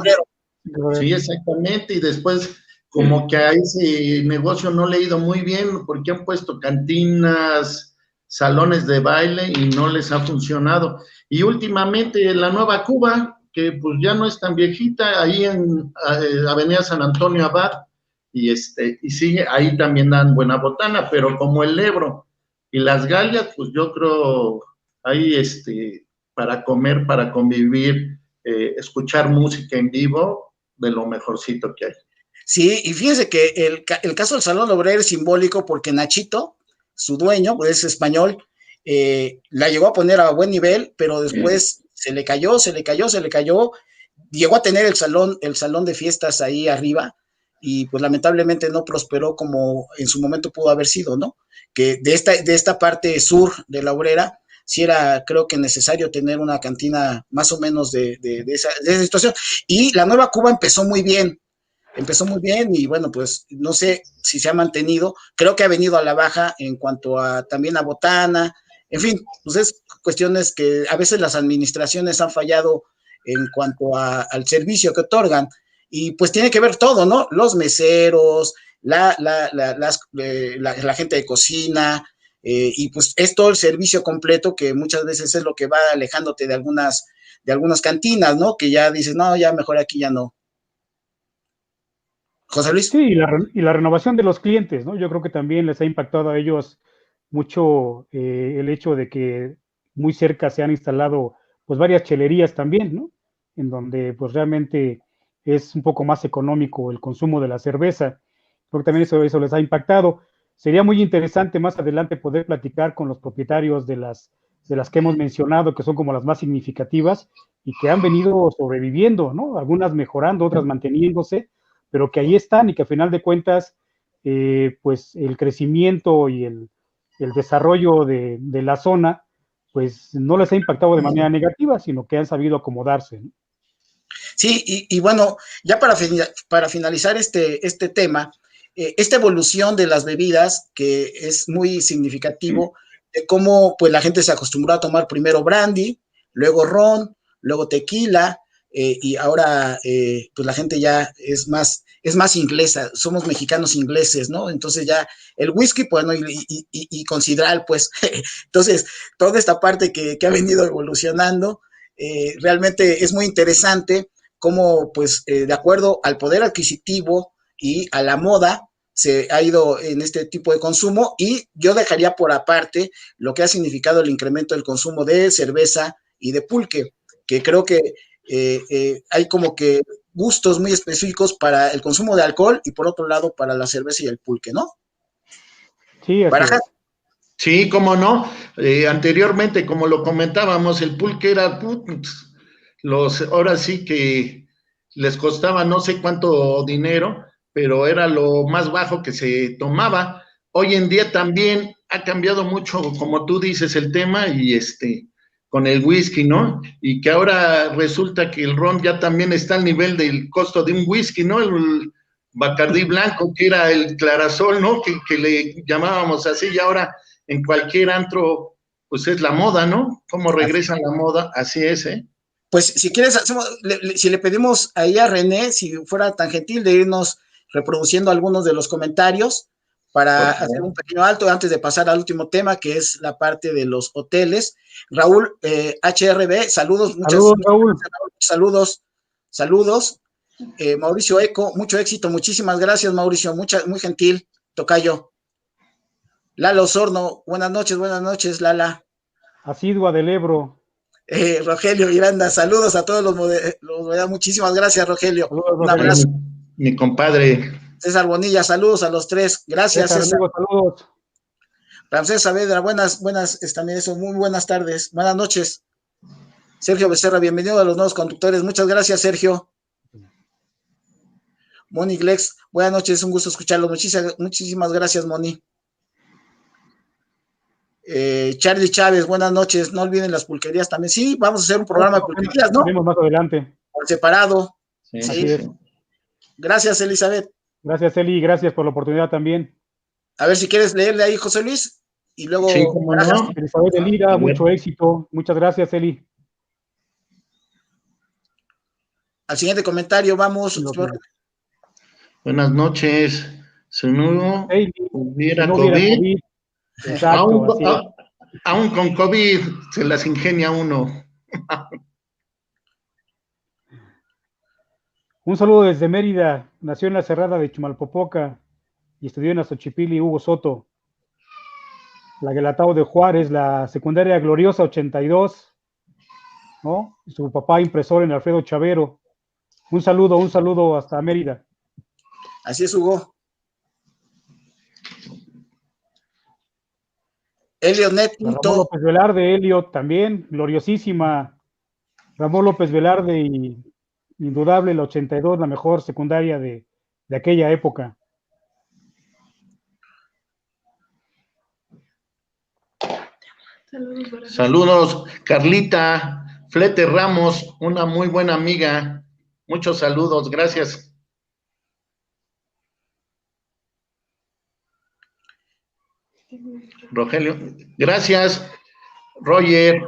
Sí, exactamente, y después como que a ese negocio no le ha ido muy bien porque han puesto cantinas, salones de baile y no les ha funcionado. Y últimamente la Nueva Cuba, que pues ya no es tan viejita, ahí en Avenida San Antonio Abad, y sí, ahí también dan buena botana, pero como el Ebro y las Galias, pues yo creo ahí para comer, para convivir, escuchar música en vivo, de lo mejorcito que hay. Sí, y fíjense que el caso del Salón Obrero es simbólico porque Nachito, su dueño, pues es español, la llegó a poner a buen nivel, pero después se le cayó, llegó a tener el salón de fiestas ahí arriba, y pues lamentablemente no prosperó como en su momento pudo haber sido, ¿no? Que de esta parte sur de la Obrera, sí era, creo que necesario tener una cantina más o menos de esa situación. Y la Nueva Cuba empezó muy bien, y bueno, pues no sé si se ha mantenido, creo que ha venido a la baja en cuanto a también a botana, En fin, pues es cuestiones que a veces las administraciones han fallado en cuanto al servicio que otorgan. Y pues tiene que ver todo, ¿no? Los meseros, la gente de cocina, y pues es todo el servicio completo que muchas veces es lo que va alejándote de algunas cantinas, ¿no? Que ya dices, no, ya mejor aquí ya no. José Luis. Sí, y la renovación de los clientes, ¿no? Yo creo que también les ha impactado a ellos mucho el hecho de que muy cerca se han instalado pues varias chelerías también, ¿no? En donde pues realmente es un poco más económico el consumo de la cerveza. Creo que también eso les ha impactado. Sería muy interesante más adelante poder platicar con los propietarios de las que hemos mencionado, que son como las más significativas y que han venido sobreviviendo, ¿no? Algunas mejorando, otras manteniéndose, pero que ahí están y que a final de cuentas, pues el crecimiento y el desarrollo de la zona, pues no les ha impactado de manera negativa, sino que han sabido acomodarse, ¿no? Sí, y bueno, ya para finalizar este tema, esta evolución de las bebidas, que es muy significativo, de cómo pues la gente se acostumbró a tomar primero brandy, luego ron, luego tequila, y ahora pues la gente ya es más inglesa, somos mexicanos ingleses, ¿no? Entonces ya el whisky, pues, ¿no? Y considerar, pues, entonces, toda esta parte que ha venido evolucionando, realmente es muy interesante cómo, pues, de acuerdo al poder adquisitivo y a la moda, se ha ido en este tipo de consumo, y yo dejaría por aparte lo que ha significado el incremento del consumo de cerveza y de pulque, que creo que hay como que gustos muy específicos para el consumo de alcohol y por otro lado para la cerveza y el pulque, ¿no? Sí, así Barajas. es. Sí, cómo no. Anteriormente, como lo comentábamos, el pulque era, ahora sí que les costaba no sé cuánto dinero, pero era lo más bajo que se tomaba. Hoy en día también ha cambiado mucho, como tú dices, el tema y con el whisky, ¿no? Y que ahora resulta que el ron ya también está al nivel del costo de un whisky, ¿no? El Bacardí blanco, que era el clarasol, ¿no? Que le llamábamos así, y ahora en cualquier antro, pues es la moda, ¿no? ¿Cómo regresa la moda? Así es, ¿eh? Pues si quieres, si le pedimos ahí a René, si fuera tan gentil de irnos reproduciendo algunos de los comentarios para hacer un pequeño alto antes de pasar al último tema, que es la parte de los hoteles. Raúl HRB, saludos, Saludos, Raúl. Saludos. Mauricio Eco, mucho éxito, muchísimas gracias, Mauricio, muy gentil, tocayo. Lalo Osorno, buenas noches, Lala. Asidua del Ebro. Rogelio Miranda, saludos a todos los muchísimas gracias, Rogelio. Saludos, un abrazo. Mi compadre. César Bonilla, saludos a los tres. Gracias, César. Amigo, saludos. Ramsés Saavedra, buenas, también eso, muy buenas tardes, buenas noches. Sergio Becerra, bienvenido a los nuevos conductores. Muchas gracias, Sergio. Moni Glex, buenas noches, un gusto escucharlo. Muchísimas gracias, Moni. Charlie Chávez, buenas noches. No olviden las pulquerías también. Sí, vamos a hacer un programa de pulquerías, ¿no? Veremos más adelante. Por separado. Sí. Así es. Gracias, Elizabeth. Gracias, Eli, gracias por la oportunidad también. A ver si quieres leerle ahí, José Luis, y luego. Sí, cómo no. Elizabeth de Lira, mucho éxito. Muchas gracias, Eli. Al siguiente comentario, vamos. Buenas noches. Si no hubiera COVID, exacto, aún con COVID se las ingenia uno. Un saludo desde Mérida. Nació en la Cerrada de Chumalpopoca y estudió en Azochipili, Hugo Soto. La Guelatao de Juárez, la secundaria gloriosa 82, ¿no? Su papá impresor en Alfredo Chavero. Un saludo hasta Mérida. Así es, Hugo. Elliot Net. Ramón López Velarde, Elliot también, gloriosísima. Ramón López Velarde y indudable el 82, la mejor secundaria de aquella época. Saludos, Carlita Flete Ramos, una muy buena amiga. Muchos saludos, gracias. Rogelio, gracias. Roger,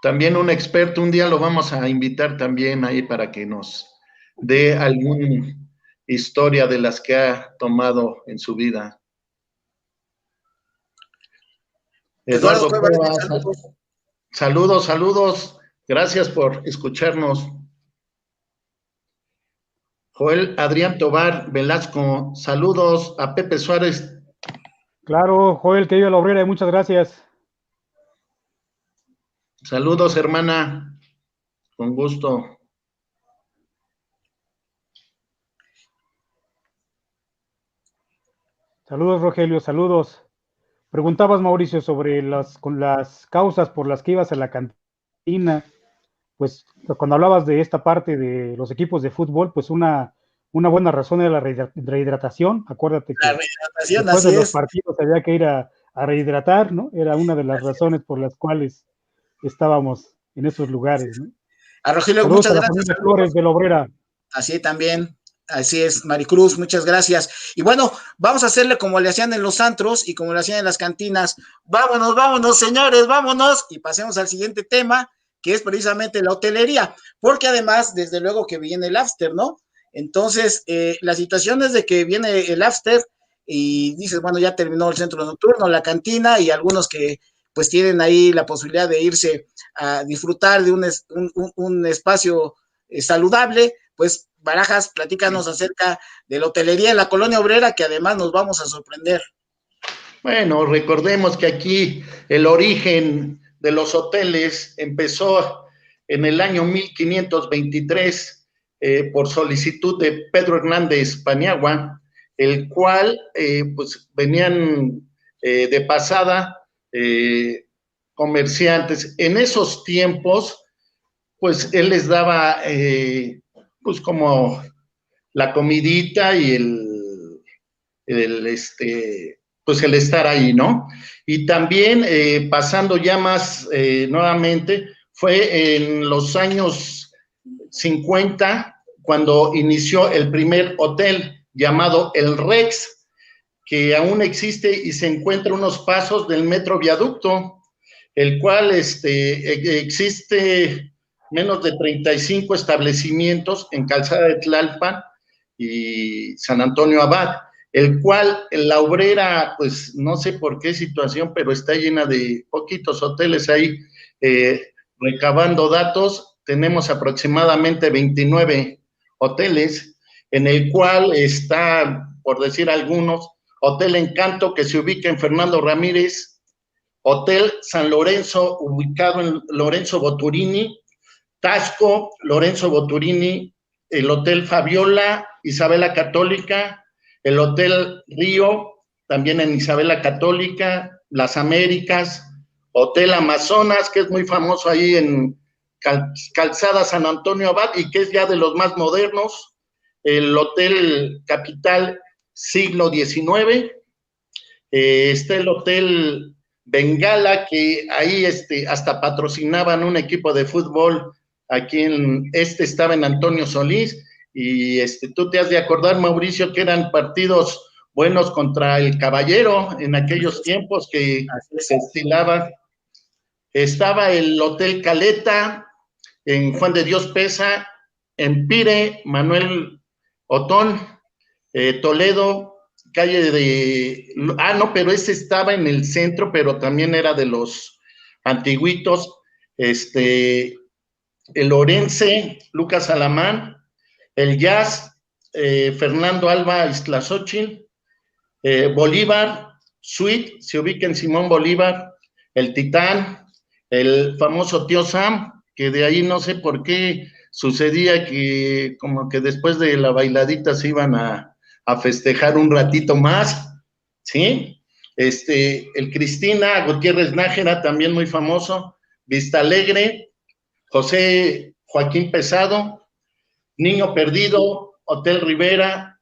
también un experto, un día lo vamos a invitar también ahí para que nos dé alguna historia de las que ha tomado en su vida. Eduardo Cuevas, saludos, saludos, gracias por escucharnos. Joel Adrián Tobar Velasco, saludos a Pepe Suárez. Claro, Joel, que viva la Obrera, muchas gracias. Saludos, hermana, con gusto. Saludos, Rogelio, saludos. Preguntabas, Mauricio, sobre las causas por las que ibas a la cantina. Pues cuando hablabas de esta parte de los equipos de fútbol, pues una buena razón era la rehidratación. Acuérdate que después de los partidos había que ir a rehidratar, ¿no? Era una de las razones por las cuales estábamos en esos lugares, ¿no? A Rogelio, muchas gracias. Flores de la Obrera. Así también. Así es, Maricruz, muchas gracias. Y bueno, vamos a hacerle como le hacían en los antros y como le hacían en las cantinas. Vámonos, vámonos, señores, vámonos. Y pasemos al siguiente tema, que es precisamente la hotelería. Porque además, desde luego que viene el after, ¿no? Entonces, la situación es de que viene el after y dices, bueno, ya terminó el centro nocturno, la cantina, y algunos que pues tienen ahí la posibilidad de irse a disfrutar de un espacio saludable, pues Barajas, platícanos acerca de la hotelería en la Colonia Obrera, que además nos vamos a sorprender. Bueno, recordemos que aquí el origen de los hoteles empezó en el año 1523 por solicitud de Pedro Hernández Paniagua, el cual pues venían de pasada comerciantes. En esos tiempos, pues él les daba pues como la comidita y pues el estar ahí, ¿no? Y también pasando ya más nuevamente, fue en los años 50 cuando inició el primer hotel llamado El Rex, que aún existe y se encuentra a unos pasos del Metro Viaducto, el cual existe menos de 35 establecimientos en Calzada de Tlalpan y San Antonio Abad, el cual la Obrera, pues no sé por qué situación, pero está llena de poquitos hoteles ahí. Recabando datos, tenemos aproximadamente 29 hoteles, en el cual está, por decir algunos, Hotel Encanto, que se ubica en Fernando Ramírez, Hotel San Lorenzo, ubicado en Lorenzo Boturini, Tasco, Lorenzo Boturini, el Hotel Fabiola, Isabela Católica, el Hotel Río, también en Isabela Católica, Las Américas, Hotel Amazonas, que es muy famoso ahí en Calzada San Antonio Abad y que es ya de los más modernos, el Hotel Capital Siglo XIX, está el Hotel Bengala, que ahí hasta patrocinaban un equipo de fútbol. Aquí estaba en Antonio Solís, y tú te has de acordar, Mauricio, que eran partidos buenos contra el Caballero en aquellos tiempos que se estilaban. Estaba el Hotel Caleta, en Juan de Dios Pesa, Empire, Manuel Otón, Toledo, calle de... Ah, no, pero ese estaba en el centro, pero también era de los antiguitos, el Orense, Lucas Alamán, el Jazz, Fernando Alba Iztlazochil, Bolívar, Suite, se ubica en Simón Bolívar, el Titán, el famoso Tío Sam, que de ahí no sé por qué sucedía que como que después de la bailadita se iban a festejar un ratito más, ¿sí? El Cristina Gutiérrez Nájera, también muy famoso, Vista Alegre, José Joaquín Pesado, Niño Perdido, Hotel Rivera,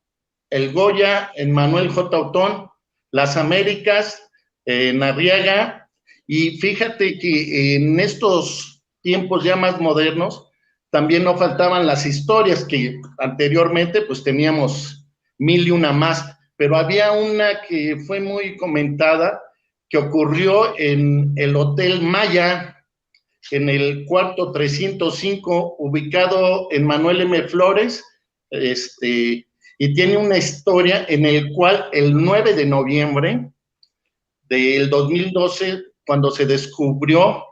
el Goya, en Manuel J. Otón, Las Américas, Arriaga, y fíjate que en estos tiempos ya más modernos, también no faltaban las historias que anteriormente pues teníamos 1000 y una más, pero había una que fue muy comentada, que ocurrió en el Hotel Maya, en el cuarto 305, ubicado en Manuel M. Flores, y tiene una historia en el cual el 9 de noviembre del 2012, cuando se descubrió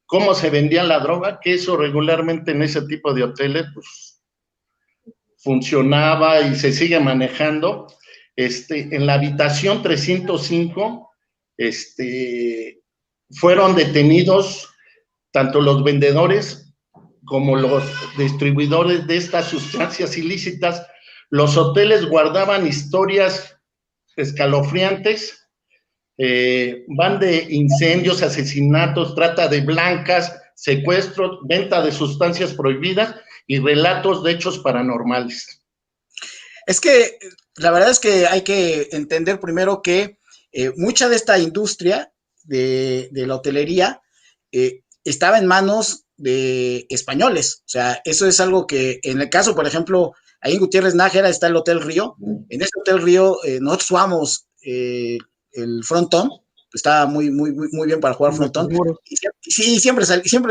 cómo se vendía la droga, que eso regularmente en ese tipo de hoteles, pues, funcionaba y se sigue manejando, en la habitación 305, fueron detenidos tanto los vendedores como los distribuidores de estas sustancias ilícitas. Los hoteles guardaban historias escalofriantes, van de incendios, asesinatos, trata de blancas, secuestros, venta de sustancias prohibidas y relatos de hechos paranormales. Es que la verdad es que hay que entender primero que mucha de esta industria de la hotelería estaba en manos de españoles. O sea, eso es algo que en el caso, por ejemplo, ahí en Gutiérrez Nájera está el Hotel Río. En ese Hotel Río nosotros jugamos el frontón, estaba muy bien para jugar frontón. Y sí, siempre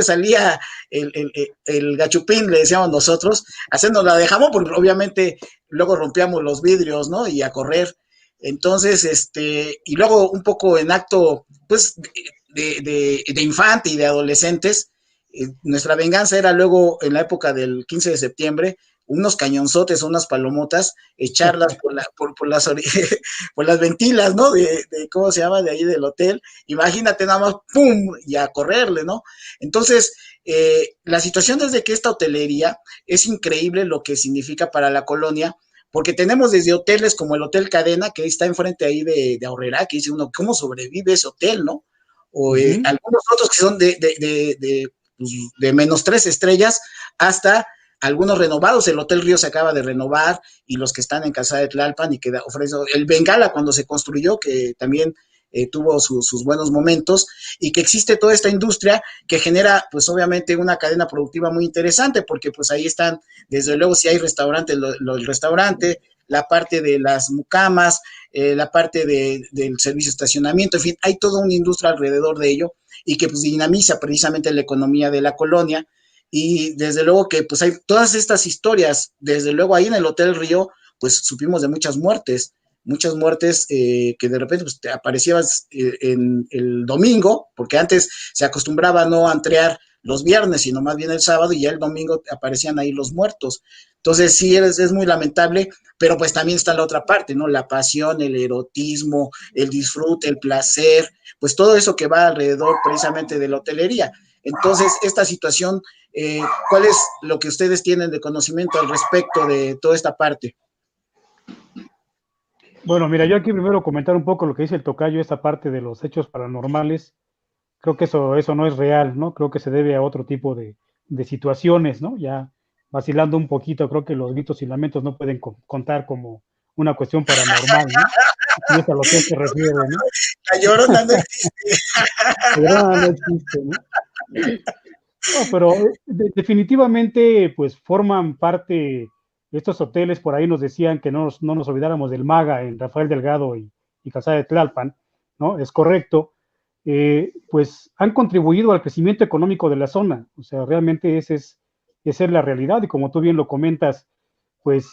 salía el gachupín, le decíamos nosotros, haciéndola de jamón, porque obviamente luego rompíamos los vidrios, ¿no? Y a correr. Entonces, y luego un poco en acto, pues, de infante y de adolescentes, nuestra venganza era luego, en la época del 15 de septiembre, unos cañonzotes, unas palomotas, echarlas por las ventilas, ¿no? ¿Cómo se llama? De ahí del hotel. Imagínate nada más, ¡pum! Y a correrle, ¿no? Entonces, la situación desde que esta hotelería es increíble lo que significa para la colonia, porque tenemos desde hoteles como el Hotel Cadena, que está enfrente ahí de Aurrera, que dice uno, ¿cómo sobrevive ese hotel, no? O algunos otros que son de menos 3 estrellas hasta algunos renovados. El Hotel Río se acaba de renovar y los que están en Calzada de Tlalpan y que ofrece el Bengala cuando se construyó, que también tuvo sus buenos momentos, y que existe toda esta industria que genera, pues obviamente, una cadena productiva muy interesante, porque pues ahí están, desde luego, si hay restaurantes, el restaurante, la parte de las mucamas, la parte del servicio de estacionamiento, en fin, hay toda una industria alrededor de ello y que pues dinamiza precisamente la economía de la colonia. Y desde luego que pues hay todas estas historias, desde luego ahí en el Hotel Río, pues supimos de muchas muertes que de repente pues, te aparecías en el domingo, porque antes se acostumbraba no a entrear los viernes, sino más bien el sábado, y ya el domingo aparecían ahí los muertos. Entonces sí, es muy lamentable, pero pues también está la otra parte, ¿no? La pasión, el erotismo, el disfrute, el placer, pues todo eso que va alrededor precisamente de la hotelería. Entonces, esta situación, ¿cuál es lo que ustedes tienen de conocimiento al respecto de toda esta parte? Bueno, mira, yo aquí primero comentar un poco lo que dice el tocayo, esta parte de los hechos paranormales. Creo que eso no es real, ¿no? Creo que se debe a otro tipo de situaciones, ¿no? Ya vacilando un poquito, creo que los gritos y lamentos no pueden contar como una cuestión paranormal, ¿no? Y es a lo que se refiere, ¿no? La Llorona no existe. La Llorona no existe, ¿no? No, pero definitivamente, pues forman parte, estos hoteles, por ahí nos decían que no nos olvidáramos del Maga en Rafael Delgado y Calzada de Tlalpan, ¿no? Es correcto. Pues han contribuido al crecimiento económico de la zona. O sea, realmente esa es la realidad. Y como tú bien lo comentas, pues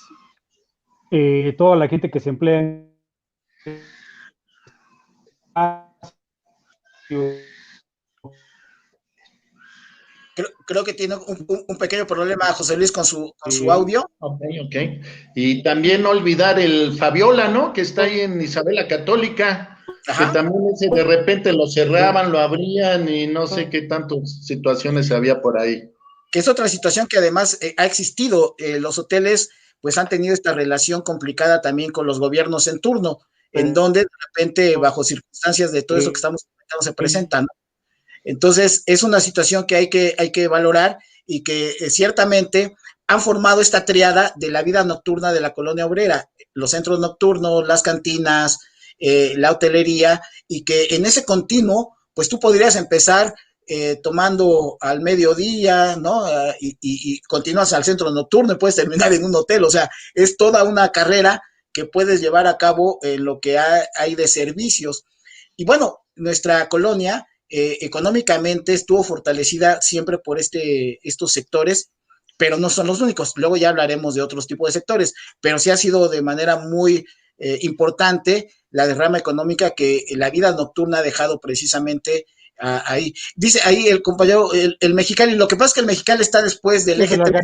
toda la gente que se emplea en Creo que tiene un pequeño problema José Luis con su audio. Ok. Y también no olvidar el Fabiola, ¿no? Que está ahí en Isabela Católica. Ajá. Que también de repente lo cerraban, lo abrían y no sé qué tantas situaciones había por ahí. Que es otra situación que además ha existido. Los hoteles pues han tenido esta relación complicada también con los gobiernos en turno, en donde de repente bajo circunstancias de todo eso que estamos comentando se presentan, ¿no? Entonces es una situación que hay que valorar y que ciertamente han formado esta triada de la vida nocturna de la colonia obrera, los centros nocturnos, las cantinas, la hotelería, y que en ese continuo, pues tú podrías empezar tomando al mediodía, ¿no? Y continúas al centro nocturno y puedes terminar en un hotel. O sea, es toda una carrera que puedes llevar a cabo en lo que hay de servicios. Y bueno, nuestra colonia económicamente estuvo fortalecida siempre por estos sectores, pero no son los únicos. Luego ya hablaremos de otros tipos de sectores, pero sí ha sido de manera muy importante la derrama económica que la vida nocturna ha dejado precisamente ahí. Dice ahí el compañero, el Mexicali, lo que pasa es que el Mexicali está después del eje 3,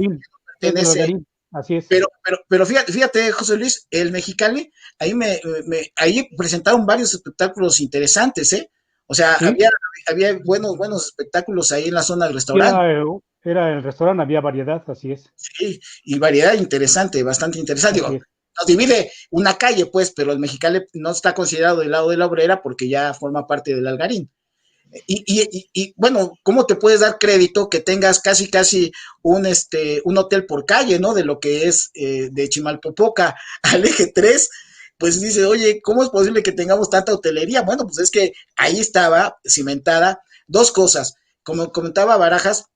pertenece, así es. Pero fíjate, José Luis, el Mexicali, ahí presentaron varios espectáculos interesantes, ¿eh? O sea, ¿sí? había buenos espectáculos ahí en la zona del restaurante. Era el restaurante, había variedad, así es. Sí, y variedad interesante, bastante interesante. Digo, nos divide una calle, pues, pero el Mexicali no está considerado del lado de la Obrera porque ya forma parte del Algarín. Y bueno, ¿cómo te puedes dar crédito que tengas casi un hotel por calle, ¿no? De lo que es de Chimalpopoca al eje 3, pues dice, oye, ¿cómo es posible que tengamos tanta hotelería? Bueno, pues es que ahí estaba cimentada dos cosas. Como comentaba Barajas,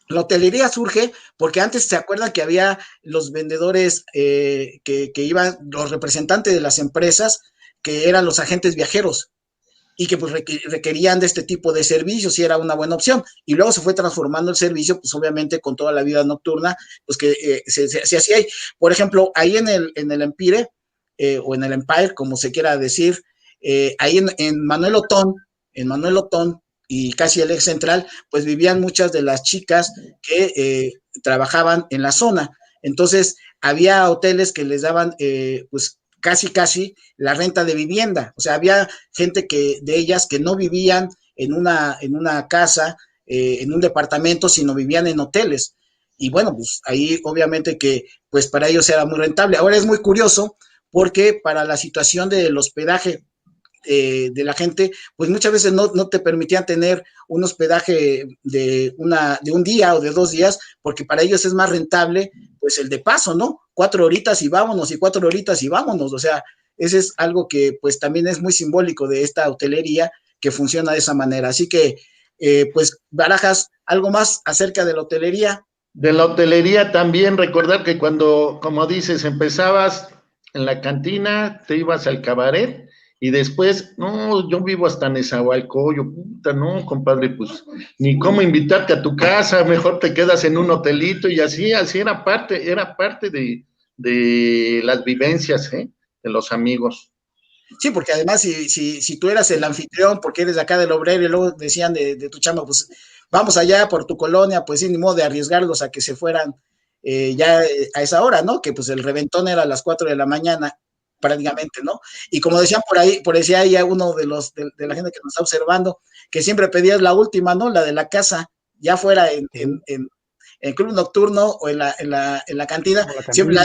la hotelería surge porque antes se acuerdan que había los vendedores que iban, los representantes de las empresas, que eran los agentes viajeros, y que pues requerían de este tipo de servicios y era una buena opción. Y luego se fue transformando el servicio, pues obviamente con toda la vida nocturna, pues que se hacía ahí. Por ejemplo, ahí en el Empire, o en el Empire, como se quiera decir, ahí en Manuel Otón y casi el eje central, pues vivían muchas de las chicas que trabajaban en la zona. Entonces, había hoteles que les daban, pues, casi la renta de vivienda. O sea, había gente de ellas que no vivían en una casa, en un departamento, sino vivían en hoteles. Y bueno, pues ahí obviamente que pues para ellos era muy rentable. Ahora es muy curioso porque para la situación del hospedaje de la gente, pues muchas veces no te permitían tener un hospedaje de un día o de 2 días, porque para ellos es más rentable, pues el de paso, ¿no? 4 horitas y vámonos, y 4 horitas y vámonos, o sea, ese es algo que pues también es muy simbólico de esta hotelería que funciona de esa manera. Así que, pues, Barajas, ¿algo más acerca de la hotelería? De la hotelería también recordar que cuando, como dices, empezabas en la cantina, te ibas al cabaret, y después, no, yo vivo hasta Nezahualcóyotl, puta, no, compadre, pues, ni cómo invitarte a tu casa, mejor te quedas en un hotelito, y así era parte de las vivencias, de los amigos. Sí, porque además si tú eras el anfitrión, porque eres de acá del Obrero, y luego decían de tu chamba, pues, vamos allá por tu colonia, pues sí, ni modo de arriesgarlos a que se fueran ya a esa hora, ¿no? Que pues el reventón era a las 4 de la mañana, prácticamente, ¿no? Y como decían por decía ahí uno de la gente que nos está observando, que siempre pedías la última, ¿no? La de la casa, ya fuera en el club nocturno o en la cantina, siempre la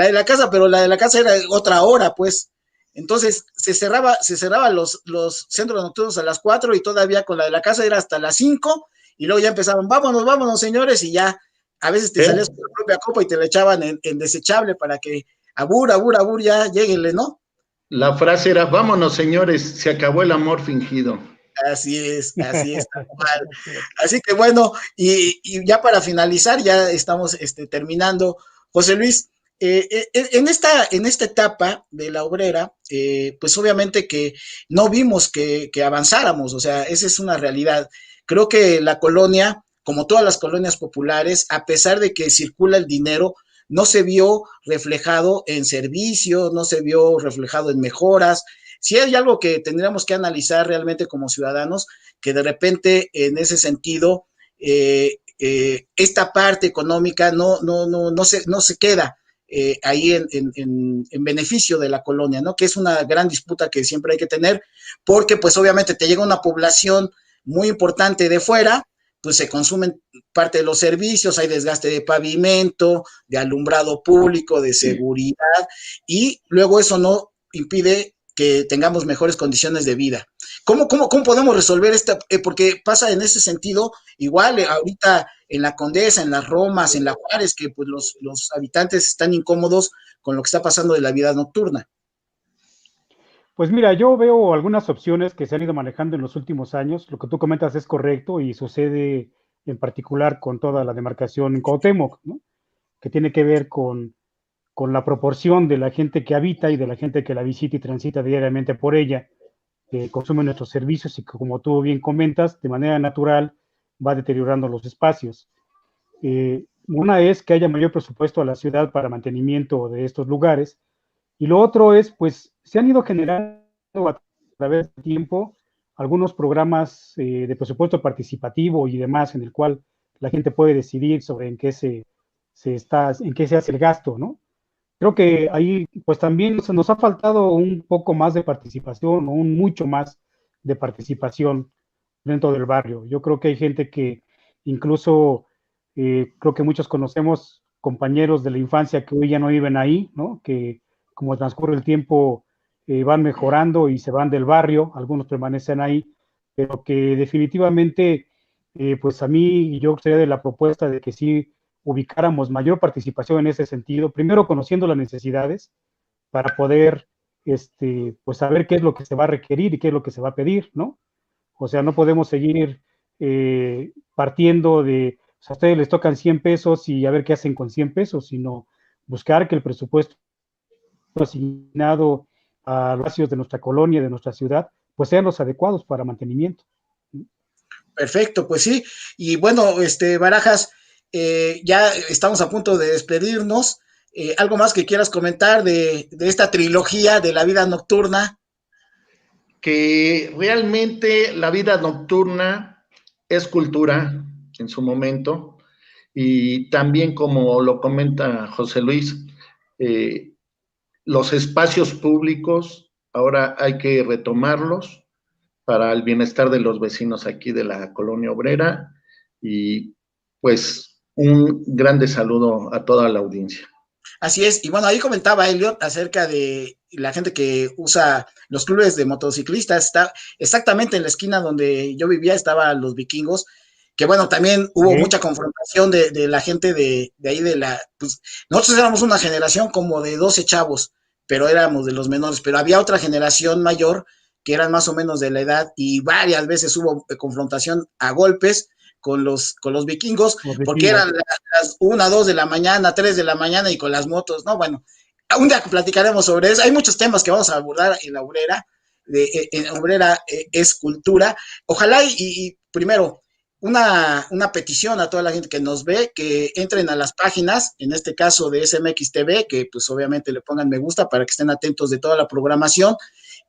de la casa, pero la de la casa era otra hora, pues. Entonces se cerraban los centros nocturnos a las 4 y todavía con la de la casa era hasta las 5 y luego ya empezaban, vámonos señores, y ya a veces te salías con la propia copa y te la echaban en desechable para que abur, ya lléguenle, ¿no? La frase era, vámonos señores, se acabó el amor fingido. Así es, mal. Así que bueno, y ya para finalizar, ya estamos terminando. José Luis, en esta etapa de la obrera, pues obviamente que no vimos que avanzáramos, o sea, esa es una realidad. Creo que la colonia, como todas las colonias populares, a pesar de que circula el dinero, no se vio reflejado en servicios, no se vio reflejado en mejoras. Si hay algo que tendríamos que analizar realmente como ciudadanos, que de repente en ese sentido esta parte económica no se queda ahí en beneficio de la colonia, ¿no? Que es una gran disputa que siempre hay que tener, porque pues obviamente te llega una población muy importante de fuera, pues se consumen parte de los servicios, hay desgaste de pavimento, de alumbrado público, de seguridad, y luego eso no impide que tengamos mejores condiciones de vida. ¿Cómo podemos resolver esta? Porque pasa en ese sentido, igual ahorita en la Condesa, en las Romas, en la Juárez, que pues los habitantes están incómodos con lo que está pasando de la vida nocturna. Pues mira, yo veo algunas opciones que se han ido manejando en los últimos años. Lo que tú comentas es correcto y sucede en particular con toda la demarcación en Cuauhtémoc, ¿no? Que tiene que ver con la proporción de la gente que habita y de la gente que la visita y transita diariamente por ella. que consumen nuestros servicios y que, como tú bien comentas, de manera natural va deteriorando los espacios. Una es que haya mayor presupuesto a la ciudad para mantenimiento de estos lugares, y lo otro es, pues, se han ido generando a través del tiempo algunos programas de presupuesto participativo y demás, en el cual la gente puede decidir sobre en qué en qué se hace el gasto, ¿no? Creo que ahí, pues también se nos ha faltado un poco más de participación, o un mucho más de participación dentro del barrio. Yo creo que hay gente que incluso, creo que muchos conocemos compañeros de la infancia que hoy ya no viven ahí, ¿no? Que como transcurre el tiempo van mejorando y se van del barrio, algunos permanecen ahí, pero que definitivamente, pues a mí yo sería de la propuesta de que sí ubicáramos mayor participación en ese sentido, primero conociendo las necesidades para poder, pues saber qué es lo que se va a requerir y qué es lo que se va a pedir, ¿no? O sea, no podemos seguir partiendo de, o sea, a ustedes les tocan 100 pesos y a ver qué hacen con 100 pesos, sino buscar que el presupuesto asignado a los espacios de nuestra colonia, de nuestra ciudad, pues sean los adecuados para mantenimiento. Perfecto, pues sí. Y bueno, Barajas, ya estamos a punto de despedirnos. ¿Algo más que quieras comentar de esta trilogía de la vida nocturna? Que realmente la vida nocturna es cultura en su momento, y también, como lo comenta José Luis, los espacios públicos ahora hay que retomarlos para el bienestar de los vecinos aquí de la Colonia Obrera, y pues un grande saludo a toda la audiencia. Así es, y bueno, ahí comentaba Elliot acerca de la gente que usa los clubes de motociclistas. Está exactamente en la esquina donde yo vivía, estaban los vikingos, que bueno, también hubo mucha confrontación de la gente de ahí, pues, nosotros éramos una generación como de 12 chavos, pero éramos de los menores, pero había otra generación mayor que eran más o menos de la edad, y varias veces hubo confrontación a golpes con los vikingos, porque eran las 1, 2 de la mañana, 3 de la mañana, y con las motos, ¿no? Bueno, un día platicaremos sobre eso. Hay muchos temas que vamos a abordar en la Obrera, en Obrera es cultura. Ojalá y primero, una petición a toda la gente que nos ve, que entren a las páginas, en este caso de SMX TV, que pues obviamente le pongan me gusta para que estén atentos de toda la programación.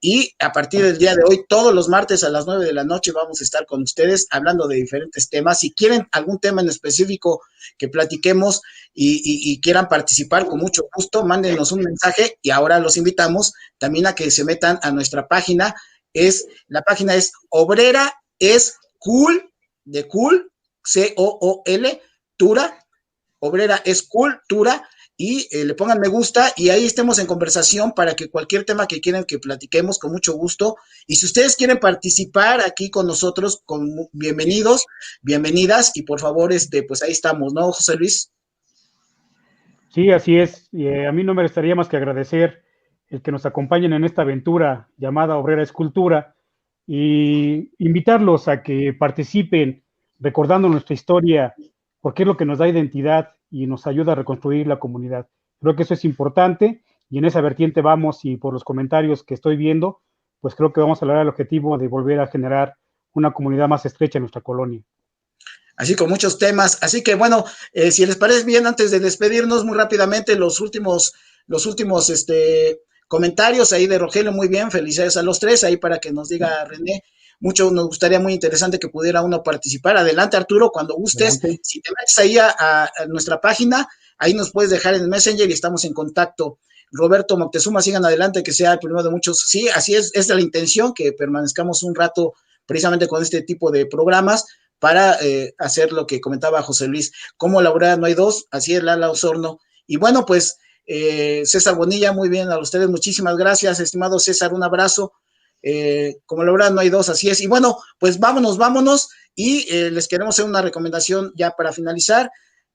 Y a partir del día de hoy, todos los martes a las 9 de la noche vamos a estar con ustedes hablando de diferentes temas. Si quieren algún tema en específico que platiquemos y quieran participar, con mucho gusto, mándenos un mensaje, y ahora los invitamos también a que se metan a nuestra página. La página es Obrera es Cool, de cool, C-O-O-L, Tura, Obrera es Cultura, y le pongan me gusta, y ahí estemos en conversación para que cualquier tema que quieran que platiquemos, con mucho gusto. Y si ustedes quieren participar aquí con nosotros, bienvenidos, bienvenidas, y por favor, pues ahí estamos, ¿no, José Luis? Sí, así es. A mí no me restaría más que agradecer el que nos acompañen en esta aventura llamada Obrera Escultura, y invitarlos a que participen recordando nuestra historia, porque es lo que nos da identidad y nos ayuda a reconstruir la comunidad. Creo que eso es importante, y en esa vertiente vamos, y por los comentarios que estoy viendo, pues creo que vamos a lograr el objetivo de volver a generar una comunidad más estrecha en nuestra colonia. Así con muchos temas. Así que bueno, si les parece bien, antes de despedirnos muy rápidamente, los últimos comentarios ahí de Rogelio. Muy bien, felicidades a los tres, ahí para que nos diga René. Mucho nos gustaría, muy interesante que pudiera uno participar. Adelante, Arturo, cuando gustes. Adelante. Si te metes ahí a nuestra página, ahí nos puedes dejar en el Messenger y estamos en contacto. Roberto Moctezuma, sigan adelante, que sea el primero de muchos. Sí, así es la intención, que permanezcamos un rato precisamente con este tipo de programas, para hacer lo que comentaba José Luis. Como la Obrera no hay dos, así es Lala Osorno. Y bueno, pues César Bonilla, muy bien, a ustedes muchísimas gracias, estimado César, un abrazo. Como la Obrera no hay dos, así es. Y bueno, pues vámonos, y les queremos hacer una recomendación ya para finalizar.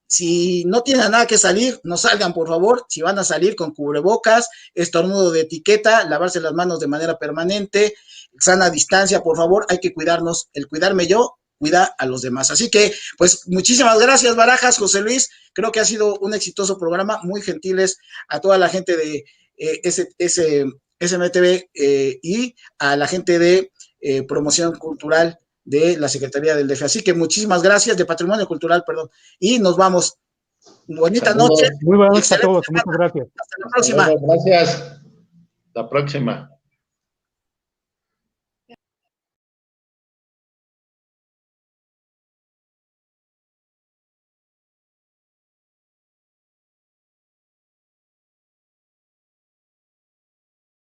Si no tienen nada que salir, no salgan, por favor. Si van a salir, con cubrebocas, estornudo de etiqueta, lavarse las manos de manera permanente, sana distancia, por favor. Hay que cuidarnos. El cuidarme yo cuida a los demás. Así que, pues, muchísimas gracias, Barajas, José Luis. Creo que ha sido un exitoso programa, muy gentiles a toda la gente de SMTV y a la gente de promoción cultural de la Secretaría del DF. Así que muchísimas gracias, de Patrimonio Cultural, perdón, y nos vamos. Bonita noche. Muy buenas noches a todos, muchas gracias. Hasta la próxima. Gracias. La próxima.